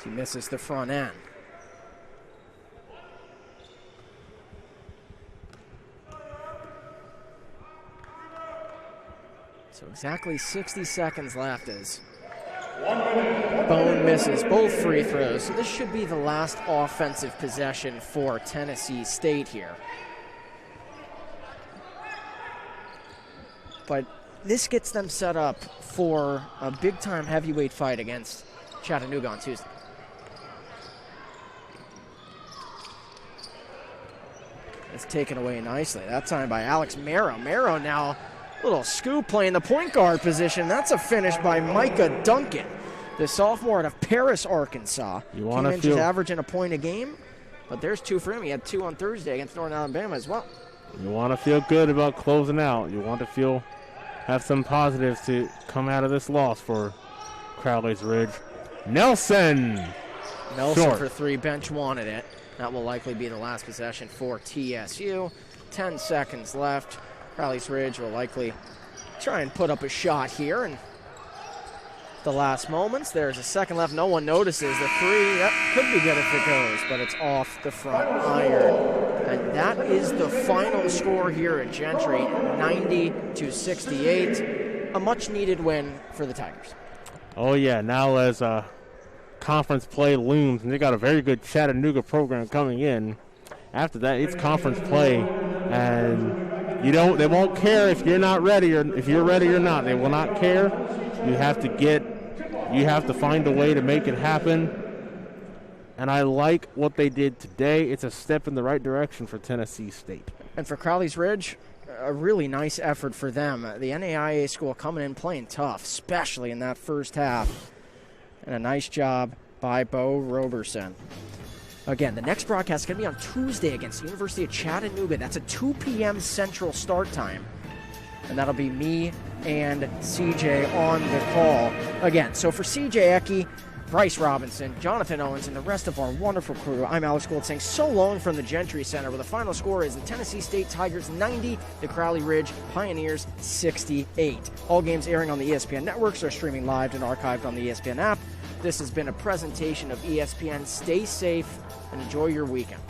He misses the front end. So exactly 60 seconds left as Bone misses both free throws. So this should be the last offensive possession for Tennessee State here. But this gets them set up for a big-time heavyweight fight against Chattanooga on Tuesday. It's taken away nicely. That time by Alex Marrow. Marrow now a little scoop playing the point guard position. That's a finish by Micah Duncan, the sophomore out of Paris, Arkansas. Came in just averaging a point a game, but there's 2 for him. He had 2 on Thursday against Northern Alabama as well. You want to feel good about closing out. You want to have some positives to come out of this loss for Crowley's Ridge. Nelson short. For 3, bench wanted it. That will likely be the last possession for TSU. 10 seconds left. Crowley's Ridge will likely try and put up a shot here. And the last moments. There's a second left. No one notices. The three, that could be good if it goes, but it's off the front iron. And that is the final score here at Gentry, 90-68. A much-needed win for the Tigers. Oh, yeah. Now as conference play looms, and they got a very good Chattanooga program coming in. After that, it's conference play, and they won't care if you're not ready or if you're ready or not. They will not care. You have to find a way to make it happen. And I like what they did today. It's a step in the right direction for Tennessee State. And for Crowley's Ridge, a really nice effort for them. The NAIA school coming in playing tough, especially in that first half. And a nice job by Bo Roberson. Again, the next broadcast is going to be on Tuesday against the University of Chattanooga. That's a 2 p.m. Central start time. And that'll be me and CJ on the call. Again, so for CJ Ecke, Bryce Robinson, Jonathan Owens, and the rest of our wonderful crew, I'm Alex Gold saying so long from the Gentry Center, where the final score is the Tennessee State Tigers 90, the Crowley Ridge Pioneers 68. All games airing on the ESPN networks are streaming live and archived on the ESPN app. This has been a presentation of ESPN. Stay safe and enjoy your weekend.